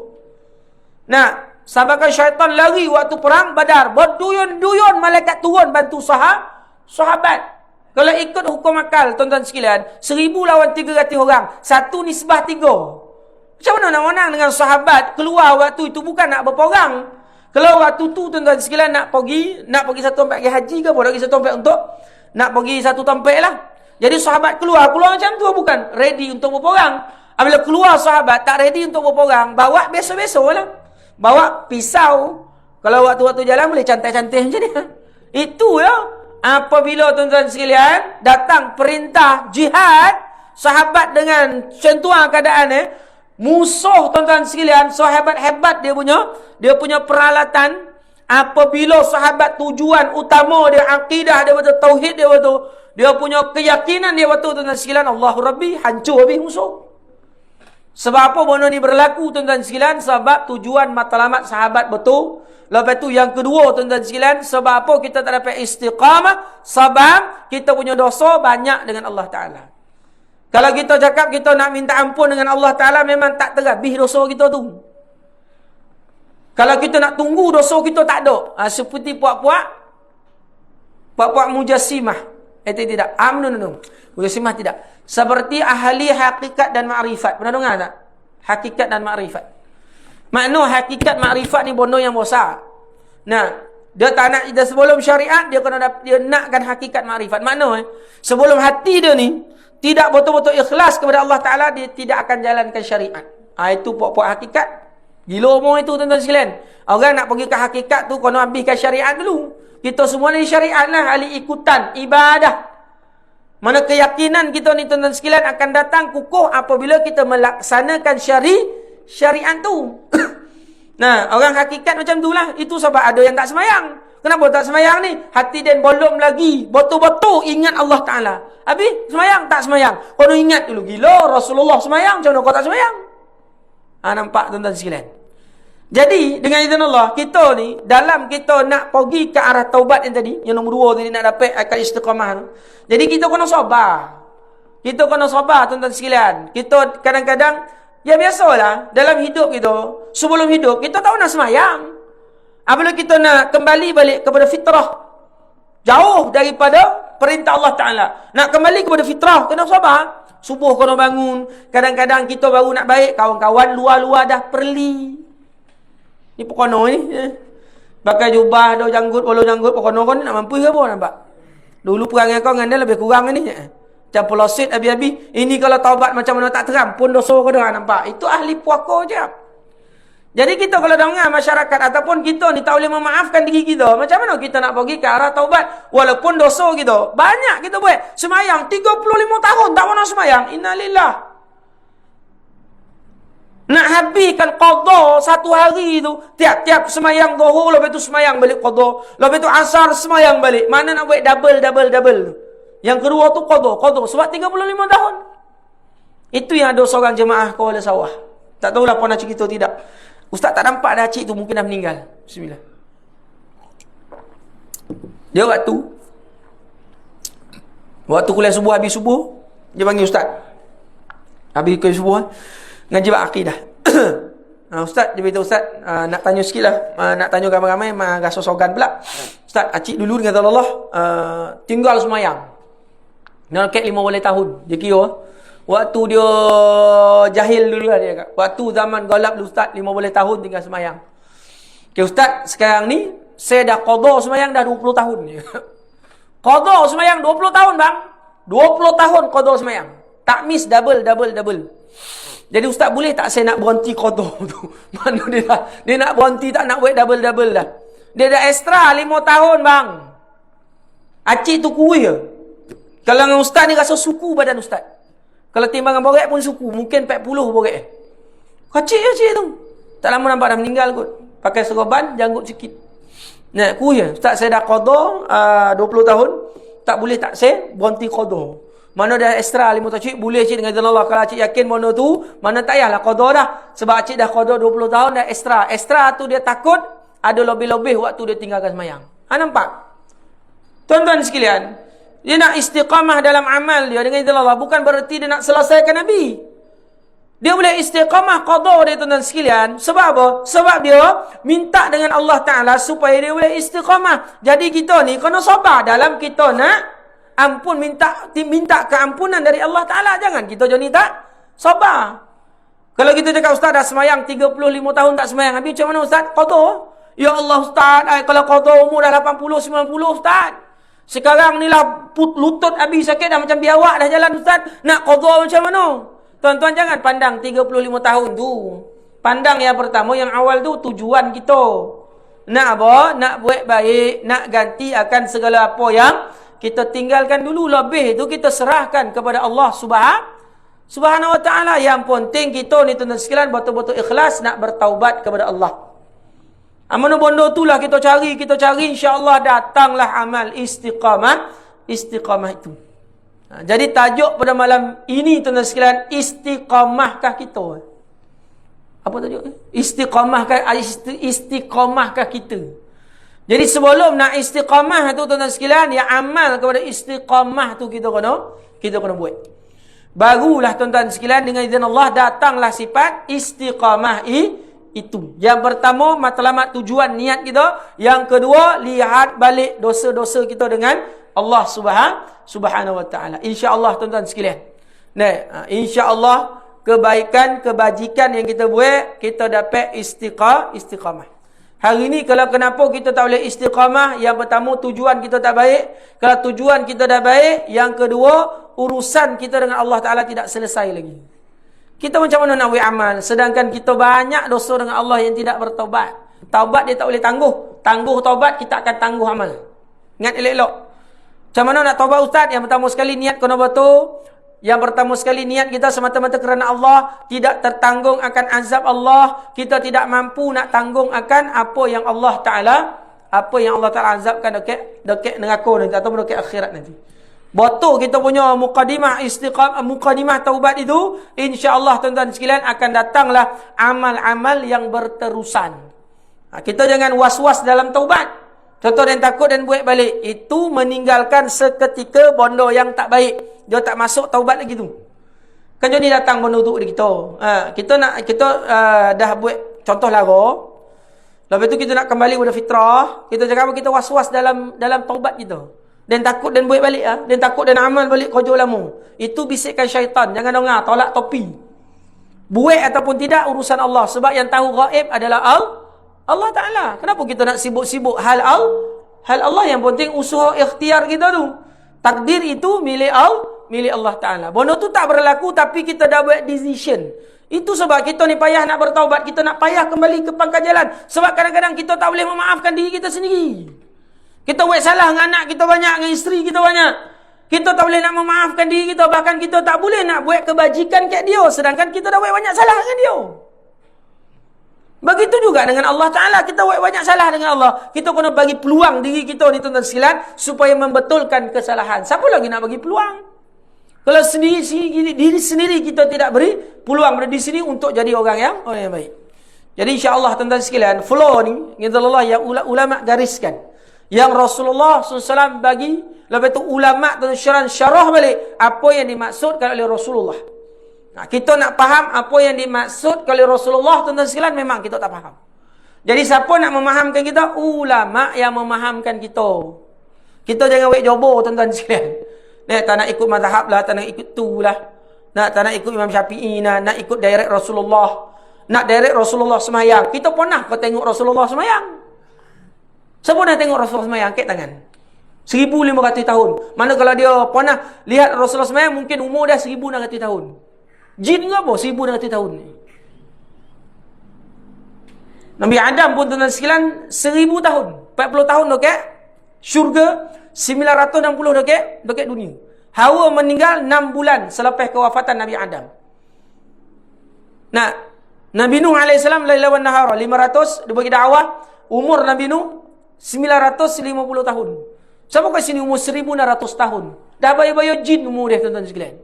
Sahabat syaitan lari waktu perang Badar, berduyun-duyun malaikat turun bantu sahabat. Kalau ikut hukum akal tuan-tuan sekalian, 1000 lawan 300 orang, satu nisbah 3. Macam mana nak menang dengan sahabat keluar waktu itu bukan nak berperang. Kalau waktu tu tuan-tuan sekalian nak pergi satu tempat pergi haji ke, pergi satu tempat untuk nak pergi satu tempat lah. Jadi sahabat keluar macam tu bukan ready untuk berperang. Apabila keluar sahabat tak ready untuk berperang, bawa biasa-biasa lah. Bawa pisau. Kalau waktu-waktu jalan boleh cantik-cantik macam ni. Itu ya. Apabila tuan-tuan sekalian datang perintah jihad, sahabat dengan centuang keadaan musuh tuan-tuan sekalian, sahabat-hebat dia punya peralatan. Apabila sahabat tujuan utama dia, akidah dia betul, tauhid dia betul, dia punya keyakinan dia betul tuan-tuan sekalian, Allahu Rabbi, hancur habis musuh. Sebab apa benda ni berlaku tuan-tuan sekalian? Sebab tujuan matlamat sahabat betul. Lepas tu yang kedua tuan-tuan sekalian, sebab apa kita tak dapat istiqamah? Sebab kita punya dosa banyak dengan Allah Ta'ala. Kalau kita cakap kita nak minta ampun dengan Allah Ta'ala, memang tak terhabis dosa kita tu. Kalau kita nak tunggu dosa kita tak ada. Seperti puak-puak mujassimah. Tidak. No. Mujassimah tidak. Seperti ahli hakikat dan ma'rifat. Pernah dengar tak? Hakikat dan ma'rifat. Makna hakikat ma'rifat ni benda yang besar. Dia tak nak, dia sebelum syariat dia nakkan hakikat ma'rifat. Makna sebelum hati dia ni tidak betul-betul ikhlas kepada Allah Ta'ala, dia tidak akan jalankan syariat. Itu puak-puak hakikat. Gila umur itu tuan-tuan sekalian. Orang nak pergi ke hakikat tu kena habiskan syariat dulu. Kita semua ni syariat lah, ahli ikutan ibadah. Mana keyakinan kita ni tuan-tuan sekalian akan datang kukuh apabila kita melaksanakan syariat tu. Orang hakikat macam tu lah. Itu sebab ada yang tak semayang. Kenapa tak semayang ni? Hati dia belum lagi betul-betul ingat Allah Ta'ala. Habis semayang tak semayang. Kau ingat dulu, gila Rasulullah semayang, macam mana kau tak semayang? Nampak tuan-tuan sekalian. Jadi dengan izin Allah, kita ni dalam kita nak pergi ke arah taubat yang tadi, yang nombor 2 tadi, nak dapat akal istiqamah tu. Jadi kita kena sabar. Kita kena sabar tuan-tuan sekalian. Kita kadang-kadang ya biasalah dalam hidup kita, sebelum hidup kita tahu nak semayang. Apabila kita nak kembali balik kepada fitrah, jauh daripada perintah Allah Ta'ala, nak kembali kepada fitrah, kena sabar. Subuh kena bangun. Kadang-kadang kita baru nak baik, kawan-kawan luar-luar dah perli. Ni pokono ni. Pakai jubah, dah janggut, walau janggut, pokono kau ni nak mampu ke apa nampak? Dulu perangai kau dengan dia lebih kurang ni. Macam pelosit habis-habis. Ini kalau taubat macam mana tak teram, pun dosa kau dah nampak. Itu ahli puaka je. Jadi kita kalau dengar masyarakat ataupun kita ni tak boleh memaafkan diri kita, macam mana kita nak pergi ke arah taubat walaupun dosa kita? Banyak kita buat. Semayang 35 tahun tak pernah semayang. Innalillah. Nak habiskan qada satu hari tu, tiap-tiap semayang zuhur, lepas tu semayang balik qada, lepas tu asar semayang balik. Mana nak buat double. Yang kedua tu qada sebab 35 tahun. Itu yang ada seorang jemaah Kuala Sawah. Tak tahulah pernah cerita tidak. Ustaz tak nampak dah cik tu, mungkin dah meninggal. Bismillah. Dia waktu kuliah subuh, habis subuh, dia panggil ustaz. Habis kuliah subuh, ngaji bab akidah. Ustaz, dia beritahu ustaz, nak tanya sikit lah. Nak tanya ramai-ramai, rasa sogan pula. Ustaz, acik dulu dengan Allah, tinggal semayang. Nak kek 15 tahun. Dia kira, waktu dia jahil dulu lah dia kata. Waktu zaman galap ustaz 15 tahun tinggal semayang. Okay, ustaz, sekarang ni, saya dah qada semayang dah 20 tahun. Qada semayang 20 tahun bang. 20 tahun qada semayang. Tak miss double. Jadi ustaz boleh tak saya nak berhenti qada tu? Mana dia nak berhenti tak nak buat double dah. Dia dah extra 5 tahun bang. Acik tu kuih je. Kalau dengan ustaz ni rasa suku badan ustaz. Kalau timbangan borek pun suku. Mungkin 40 borek. Kacik je cik tu. Tak lama nampak dah meninggal kot. Pakai serban, janggut sikit. Nah, kuih je. Ustaz saya dah qada 20 tahun. Tak boleh tak saya berhenti qada. Mana dah extra 5 tahun. Cik boleh cik dengan izin Allah. Kalau cik yakin mana tu, mana tak payahlah qada dah. Sebab cik dah qada 20 tahun dah extra. Extra tu dia takut ada lebih-lebih waktu dia tinggalkan semayang. Nampak? Tuan-tuan sekalian, dia nak istiqamah dalam amal dia dengan izin Allah. Bukan berarti dia nak selesaikan Nabi. Dia boleh istiqamah qada dia tuan-tuan sekalian. Sebab apa? Sebab dia minta dengan Allah Ta'ala supaya dia boleh istiqamah. Jadi kita ni kena sabar dalam kita nak ampun, minta keampunan dari Allah Ta'ala. Jangan kita jadi tak sabar. Kalau kita cakap ustaz dah semayang 35 tahun tak semayang, habis macam mana ustaz? Qada. Ya Allah ustaz, kalau qada umur dah 80, 90 ustaz. Sekarang ni lah lutut habis sakit dah macam biawak dah jalan ustaz. Nak qada macam mana? Tuan-tuan jangan pandang 35 tahun tu. Pandang yang pertama, yang awal tu tujuan kita. Nak apa? Nak buat baik, nak ganti akan segala apa yang kita tinggalkan dulu. Lebih tu kita serahkan kepada Allah Subhanahu wa ta'ala. Yang penting kita ni tuan-tuan sekalian betul-betul ikhlas nak bertaubat kepada Allah. Mana bondo tu lah kita cari, insya-Allah datanglah amal istiqamah itu. Jadi tajuk pada malam ini tuan-tuan sekalian, istiqamahkah kita? Apa tajuk? Istiqamahkah kita? Jadi sebelum nak istiqamah tu tuan-tuan sekalian, yang amal kepada istiqamah tu kita kena buat. Barulah tuan-tuan sekalian dengan izin Allah datanglah sifat istiqamah itu. Yang pertama, matlamat tujuan niat kita. Yang kedua, lihat balik dosa-dosa kita dengan Allah Subhanahu wa ta'ala. InsyaAllah tuan-tuan sekalian. Nah, insya-Allah kebaikan, kebajikan yang kita buat, kita dapat istiqamah. Hari ni kalau kenapa kita tak boleh istiqamah? Yang pertama, tujuan kita tak baik. Kalau tujuan kita dah baik, yang kedua, urusan kita dengan Allah Ta'ala tidak selesai lagi. Kita macam mana nak buat amal, sedangkan kita banyak dosa dengan Allah yang tidak bertaubat. Taubat dia tak boleh tangguh. Tangguh taubat, kita akan tangguh amal. Ingat elok-elok. Macam mana nak taubat ustaz? Yang pertama sekali niat kena betul. Yang pertama sekali niat kita semata-mata kerana Allah, tidak tertanggung akan azab Allah. Kita tidak mampu nak tanggung akan apa yang Allah Ta'ala azabkan dekat neraka nanti ataupun dekat akhirat nanti. Botol kita punya mukadimah taubat itu, insya-Allah tuan-tuan sekalian akan datanglah amal-amal yang berterusan. Kita jangan was-was dalam taubat. Contoh yang takut dan buat balik, itu meninggalkan seketika bondo yang tak baik. Dia tak masuk taubat lagi tu. Kan jadi datang bondo tu kita. Kita dah buat contoh lara. Lepas tu kita nak kembali kepada fitrah, kita cakap kita was-was dalam taubat kita. Dan takut dan buat balik dan takut dan amal balik kerja lama. Itu bisikan syaitan. Jangan dengar, tolak topi. Buat ataupun tidak urusan Allah, sebab yang tahu gaib adalah Allah Taala. Kenapa kita nak sibuk-sibuk hal Allah? Yang penting usaha ikhtiar kita tu. Takdir itu milik Allah Taala. Bono tu tak berlaku tapi kita dah buat decision. Itu sebab kita ni payah nak bertaubat, kita nak payah kembali ke pangkal jalan. Sebab kadang-kadang kita tak boleh memaafkan diri kita sendiri. Kita buat salah dengan anak kita banyak, dengan isteri kita banyak. Kita tak boleh nak memaafkan diri kita, bahkan kita tak boleh nak buat kebajikan kat dia, sedangkan kita dah buat banyak salah dengan dia. Begitu juga dengan Allah Ta'ala, kita buat banyak salah dengan Allah. Kita kena bagi peluang diri kita ni tuan-tuan sekalian, supaya membetulkan kesalahan. Siapa lagi nak bagi peluang? Kalau diri sendiri kita tidak beri peluang pada diri sendiri untuk jadi orang yang baik. Jadi insya-Allah tuan-tuan sekalian, flow ni Allah yang ulama gariskan. Yang Rasulullah SAW bagi, lepas itu ulama' syarah balik apa yang dimaksudkan oleh Rasulullah. Kita nak faham apa yang dimaksudkan oleh Rasulullah, tuan-tuan sekalian, memang kita tak faham. Jadi siapa nak memahamkan kita? Ulama' yang memahamkan kita. Kita jangan wait jobo, tuan-tuan sekalian. Tak nak ikut mazhab lah, tak nak ikut tu lah. Tak nak ikut Imam Syafi'i, nak ikut direct Rasulullah. Nak direct Rasulullah semayang. Kita pernah kau tengok Rasulullah semayang? Siapa dah tengok Rasulullah semayang? Angkat tangan. 1,500 tahun. Mana kalau dia pernah lihat Rasulullah semayang, mungkin umur dah 1,600 tahun. Jin ke apa 1,600 tahun ni? Nabi Adam pun tuan-tuan sekalian 1,000 tahun. 40 tahun dekat syurga, 960 dekat dunia. Hawa meninggal 6 bulan selepas kewafatan Nabi Adam. Nah, Nabi Nuh AS laila wan nahara 500 dia bagi dakwah. Umur Nabi Nuh 950 tahun. Siapa kat sini umur 1,600 tahun? Dah bayar-bayar jin umur dia tuan-tuan sekalian.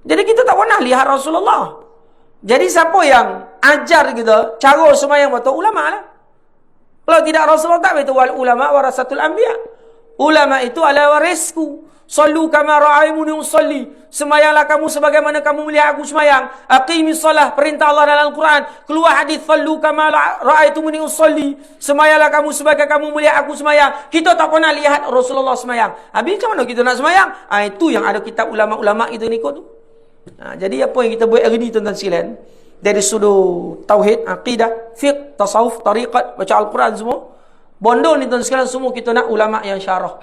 Jadi kita tak pernah lihat Rasulullah. Jadi siapa yang ajar kita cara sembahyang betul? Ulama lah. Kalau tidak Rasulullah tak betul. Wal ulama warasatul anbiya. Ulama itu adalah warisku. Sallu kama ra'aimuni usalli. Sembahyanglah kamu sebagaimana kamu melihat aku sembahyang. Aqimis salah, perintah Allah dalam Al-Quran. Keluar hadis sallu kama ra'aitumuni usalli. Sembahyanglah kamu sebagaimana kamu melihat aku sembahyang. Kita tak pernah lihat Rasulullah sembahyang. Habis macam mana kita nak sembahyang? Itu yang ada kitab ulama-ulama kita ni ikut tu. Jadi apa yang kita buat hari ni tuan-tuan sekalian, dari sudut tauhid, akidah, fiqh, tasawuf, tariqat, baca Al-Quran semua, bondo ni tuan-tuan sekalian semua kita nak ulama yang syarah.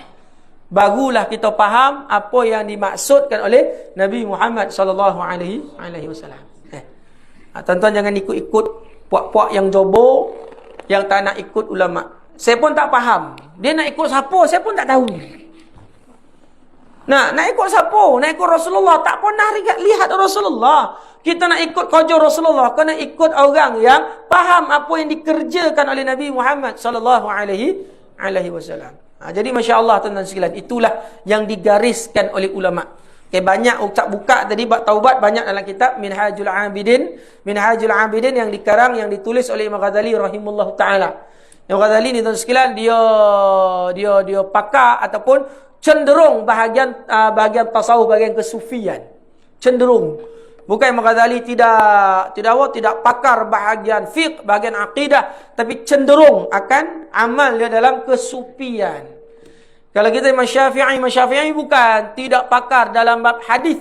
Bagulah kita faham apa yang dimaksudkan oleh Nabi Muhammad sallallahu alaihi wasallam. Tuan-tuan jangan ikut-ikut puak-puak yang jobo, yang tak nak ikut ulama. Saya pun tak faham. Dia nak ikut siapa, saya pun tak tahu. Nak ikut siapa? Nak ikut Rasulullah. Tak pernah lihat Rasulullah. Kita nak ikut kerja Rasulullah, kena ikut orang yang faham apa yang dikerjakan oleh Nabi Muhammad sallallahu alaihi wasallam. Jadi masya-Allah tuan-tuan sekalian, itulah yang digariskan oleh ulama. Banyak ustaz buka tadi bab taubat, banyak dalam kitab Minhajul Abidin yang dikarang, yang ditulis oleh Imam Ghazali rahimahullah taala. Imam Ghazali ni tuan-tuan sekalian, dia pakar ataupun cenderung bahagian tasawuf, bahagian kesufian. Cenderung. Bukan Imam Ghazali tidak pakar bahagian fiqh, bahagian akidah, tapi cenderung akan amal dia dalam kesufian. Kalau kita Imam Syafi'i bukan tidak pakar dalam bab hadis.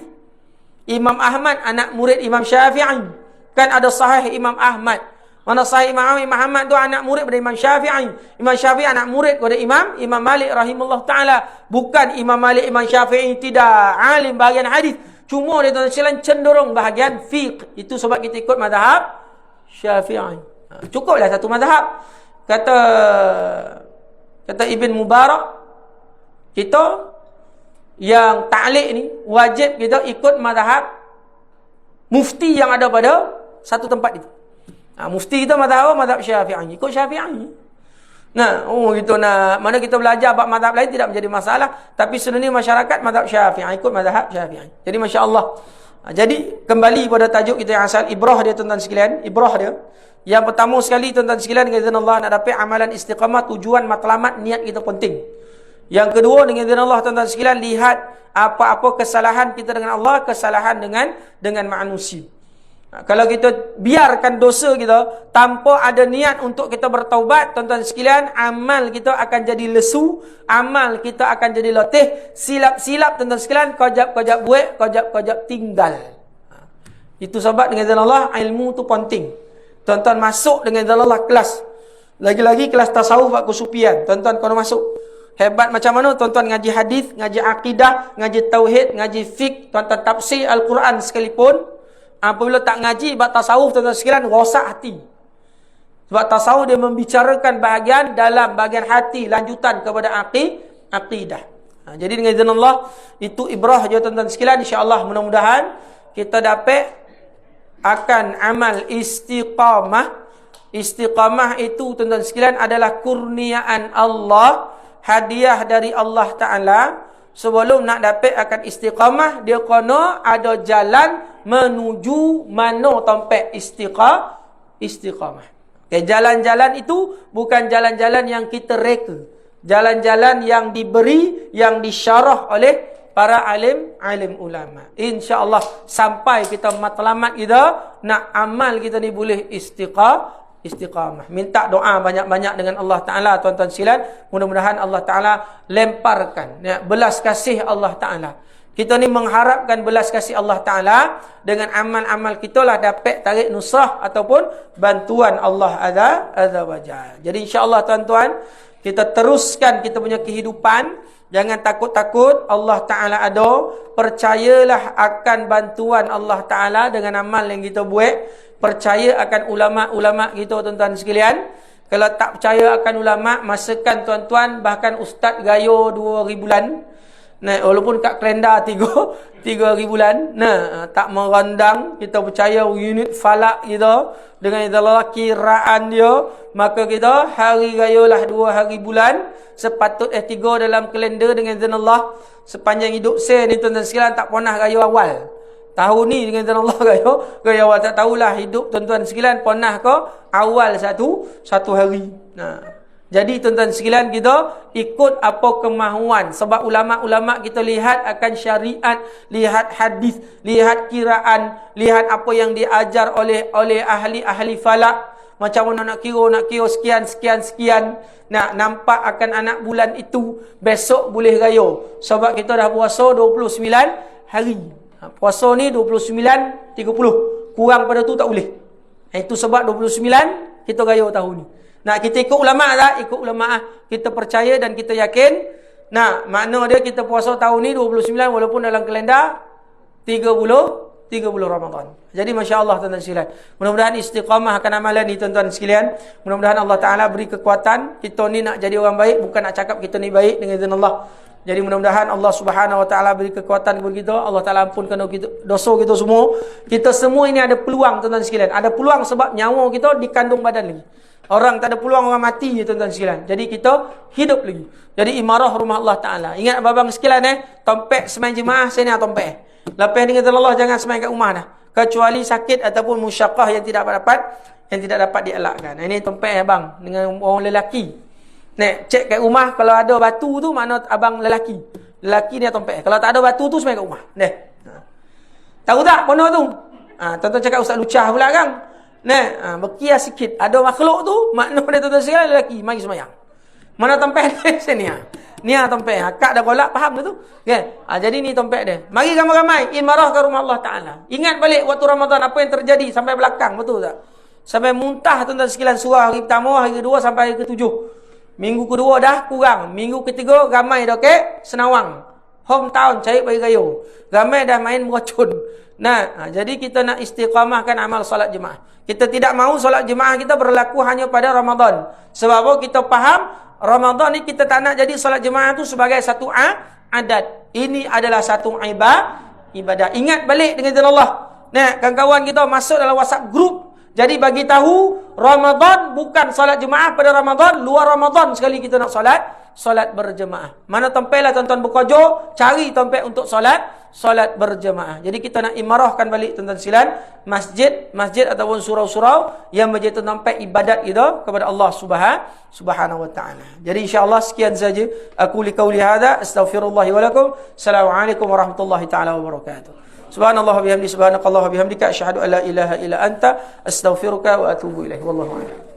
Imam Ahmad anak murid Imam Syafi'i. Kan ada sahih Imam Ahmad. Mana sahih Imam Ahmad tu anak murid pada Imam Syafi'i. Imam Syafi'i anak murid kepada Imam Malik rahimahullah taala. Bukan Imam Malik, Imam Syafi'i tidak alim bahagian hadis. Cuma dia tuan-tuan cenderung bahagian fiqh. Itu sebab kita ikut mazhab Syafi'i. Cukuplah satu mazhab. Kata Ibn Mubarak, kita yang ta'liq ni wajib kita ikut mazhab mufti yang ada pada satu tempat itu. Mufti kita mazhab apa? Mazhab Syafi'i. Ikut Syafi'i. Nah, gitu nak. Mana kita belajar bab mazhab lain tidak menjadi masalah, tapi sebenarnya masyarakat mazhab Syafi'i, ikut mazhab Syafi'i. Jadi masya-Allah. Jadi kembali pada tajuk kita yang asal, ibrah dia tuan-tuan sekalian, ibrah dia. Yang pertama sekali tuan-tuan sekalian, dengan izin Allah nak dapat amalan istiqamah, tujuan matlamat niat kita penting. Yang kedua, dengan izin Allah tuan-tuan sekalian, lihat apa-apa kesalahan kita dengan Allah, kesalahan dengan manusia. Kalau kita biarkan dosa kita tanpa ada niat untuk kita bertaubat, tuan-tuan sekalian, amal kita akan jadi lesu, amal kita akan jadi letih, silap-silap tuan-tuan sekalian, kojap-kojap buat, kojap-kojap tinggal. Itu sebab dengan izin Allah, ilmu tu penting. Tuan-tuan masuk dengan izin Allah kelas. Lagi-lagi kelas tasawuf buat kesupian. Tuan-tuan kalau masuk. Hebat macam mana tuan-tuan ngaji hadis, ngaji akidah, ngaji tauhid, ngaji fiqh, tuan-tuan tafsir Al-Quran sekalipun, apabila tak ngaji bab tasawuf tuan-tuan sekalian, rosak hati. Sebab tasawuf dia membicarakan bahagian dalam, bahagian hati, lanjutan kepada akidah. Jadi dengan izin Allah, itu ibrah je tuan-tuan sekalian. InsyaAllah mudah-mudahan kita dapat akan amal istiqamah. Istiqamah itu tuan-tuan sekalian adalah kurniaan Allah, hadiah dari Allah Ta'ala. Sebelum nak dapat akan istiqamah, dia kena ada jalan menuju mana tempat istiqamah. Okay, jalan-jalan itu bukan jalan-jalan yang kita reka. Jalan-jalan yang diberi, yang disyarah oleh para alim ulama. InsyaAllah sampai kita matlamat kita, nak amal kita ni boleh istiqamah. Minta doa banyak-banyak dengan Allah Ta'ala tuan-tuan sekalian. Mudah-mudahan Allah Ta'ala lemparkan belas kasih Allah Ta'ala. Kita ni mengharapkan belas kasih Allah Ta'ala. Dengan amal-amal kita lah dapat tarik nusrah ataupun bantuan Allah Azza wa Jalla. Jadi insyaAllah tuan-tuan, kita teruskan kita punya kehidupan. Jangan takut-takut, Allah Ta'ala ada. Percayalah akan bantuan Allah Ta'ala dengan amal yang kita buat. Percaya akan ulama-ulama kita tuan-tuan sekalian. Kalau tak percaya akan ulama, masakan tuan-tuan, bahkan ustaz gayo 2 hari bulan. Nah, walaupun kat kalender 3 hari bulan. Nah, tak merandang, kita percaya unit falak kita dengan adalah kiraan dia, maka kita hari gayolah 2 hari bulan. Sepatut 3 dalam kalender dengan izin Allah. Sepanjang hidup saya ni tuan-tuan sekalian tak pernah gayo awal. Tahun ni dengan izin Allah gaya awal, tak tahulah hidup tuan-tuan sekalian pernah ke awal satu hari. Nah, jadi tuan-tuan sekalian, kita ikut apa kemahuan. Sebab ulama-ulama kita lihat akan syariat, lihat hadis, lihat kiraan, lihat apa yang diajar oleh ahli-ahli falak. Macam mana nak kira sekian. Nak nampak akan anak bulan itu besok boleh gaya. Sebab kita dah puasa 29 hari. Puasa ni 29, 30. Kurang pada tu tak boleh. Itu sebab 29 kita gaya tahun ni. Nah, kita ikut ulama' tak? Ikut ulama'. Kita percaya dan kita yakin. Nah, makna dia kita puasa tahun ni 29 walaupun dalam kalender 30 Ramadan. Jadi masya-Allah tuan-tuan sekalian. Mudah-mudahan istiqamah akan amalan ni tuan-tuan sekalian. Mudah-mudahan Allah Taala beri kekuatan. Kita ni nak jadi orang baik, bukan nak cakap kita ni baik dengan izin Allah. Jadi mudah-mudahan Allah Subhanahu Wa Taala beri kekuatan kepada kita. Allah Taala ampunkan dosa kita semua. Kita semua ini ada peluang tuan-tuan sekalian. Ada peluang sebab nyawa kita dikandung badan lagi. Orang tak ada peluang, orang mati je tuan-tuan sekalian. Jadi kita hidup lagi. Jadi imarah rumah Allah Taala. Ingat abang sekalian tompek semain jemaah saya ni tompek. Lepas ni kata Allah jangan semain kat rumah dah. Kecuali sakit ataupun musyaqqah yang tidak dapat dielakkan. Ini tompek abang dengan orang lelaki. Nek cek kat rumah kalau ada batu tu mana abang lelaki. Lelaki ni tompek. Kalau tak ada batu tu semain kat rumah. Neh. Tahu tak pono tu? Tuan-tuan cakap Ustaz lucah pula kan. Nah, berkias sikit. Ada makhluk tu, makna dia tuan-tuan sekalian lelaki, mari sembahyang. Mana tompek dia sini Ni tompek. Akak dah golak faham tu? Kan? Jadi ni tompek dia. Mari ramai-ramai imarah ke rumah Allah Taala. Ingat balik waktu Ramadan apa yang terjadi sampai belakang, betul tak? Sampai muntah tuan-tuan sekalian surah hari pertama, hari kedua sampai hari ketujuh. Minggu kedua dah kurang. Minggu ketiga ramai dah ke Senawang. Hometown cari bagi gayo. Ramai dah main meracun. Nah, jadi kita nak istiqamahkan amal solat jemaah. Kita tidak mahu solat jemaah kita berlaku hanya pada Ramadan. Sebab apa? Kita faham Ramadan ni kita tak nak jadi solat jemaah tu sebagai satu adat. Ini adalah satu ibadah. Ingat balik dengan izin Allah. Nah, kawan-kawan kita masuk dalam WhatsApp group Jadi bagi tahu Ramadan bukan salat jemaah pada Ramadan, luar Ramadan sekali kita nak salat berjemaah. Mana tempatlah tuan-tuan berkojo, cari tempat untuk salat berjemaah. Jadi kita nak imarahkan balik tuan-tuan silan masjid ataupun surau-surau yang menjadi tempat ibadat kita kepada Allah Subhanahu wa taala. Jadi insya-Allah sekian saja aku liqauli hadza astaghfirullah wa lakum. Assalamualaikum warahmatullahi taala wabarakatuh. Subhanallah wa bihamdihi subhanakallah wa bihamdika asyhadu an la ilaha illa anta astaghfiruka wa atubu ilaik. Wallahu a'lam.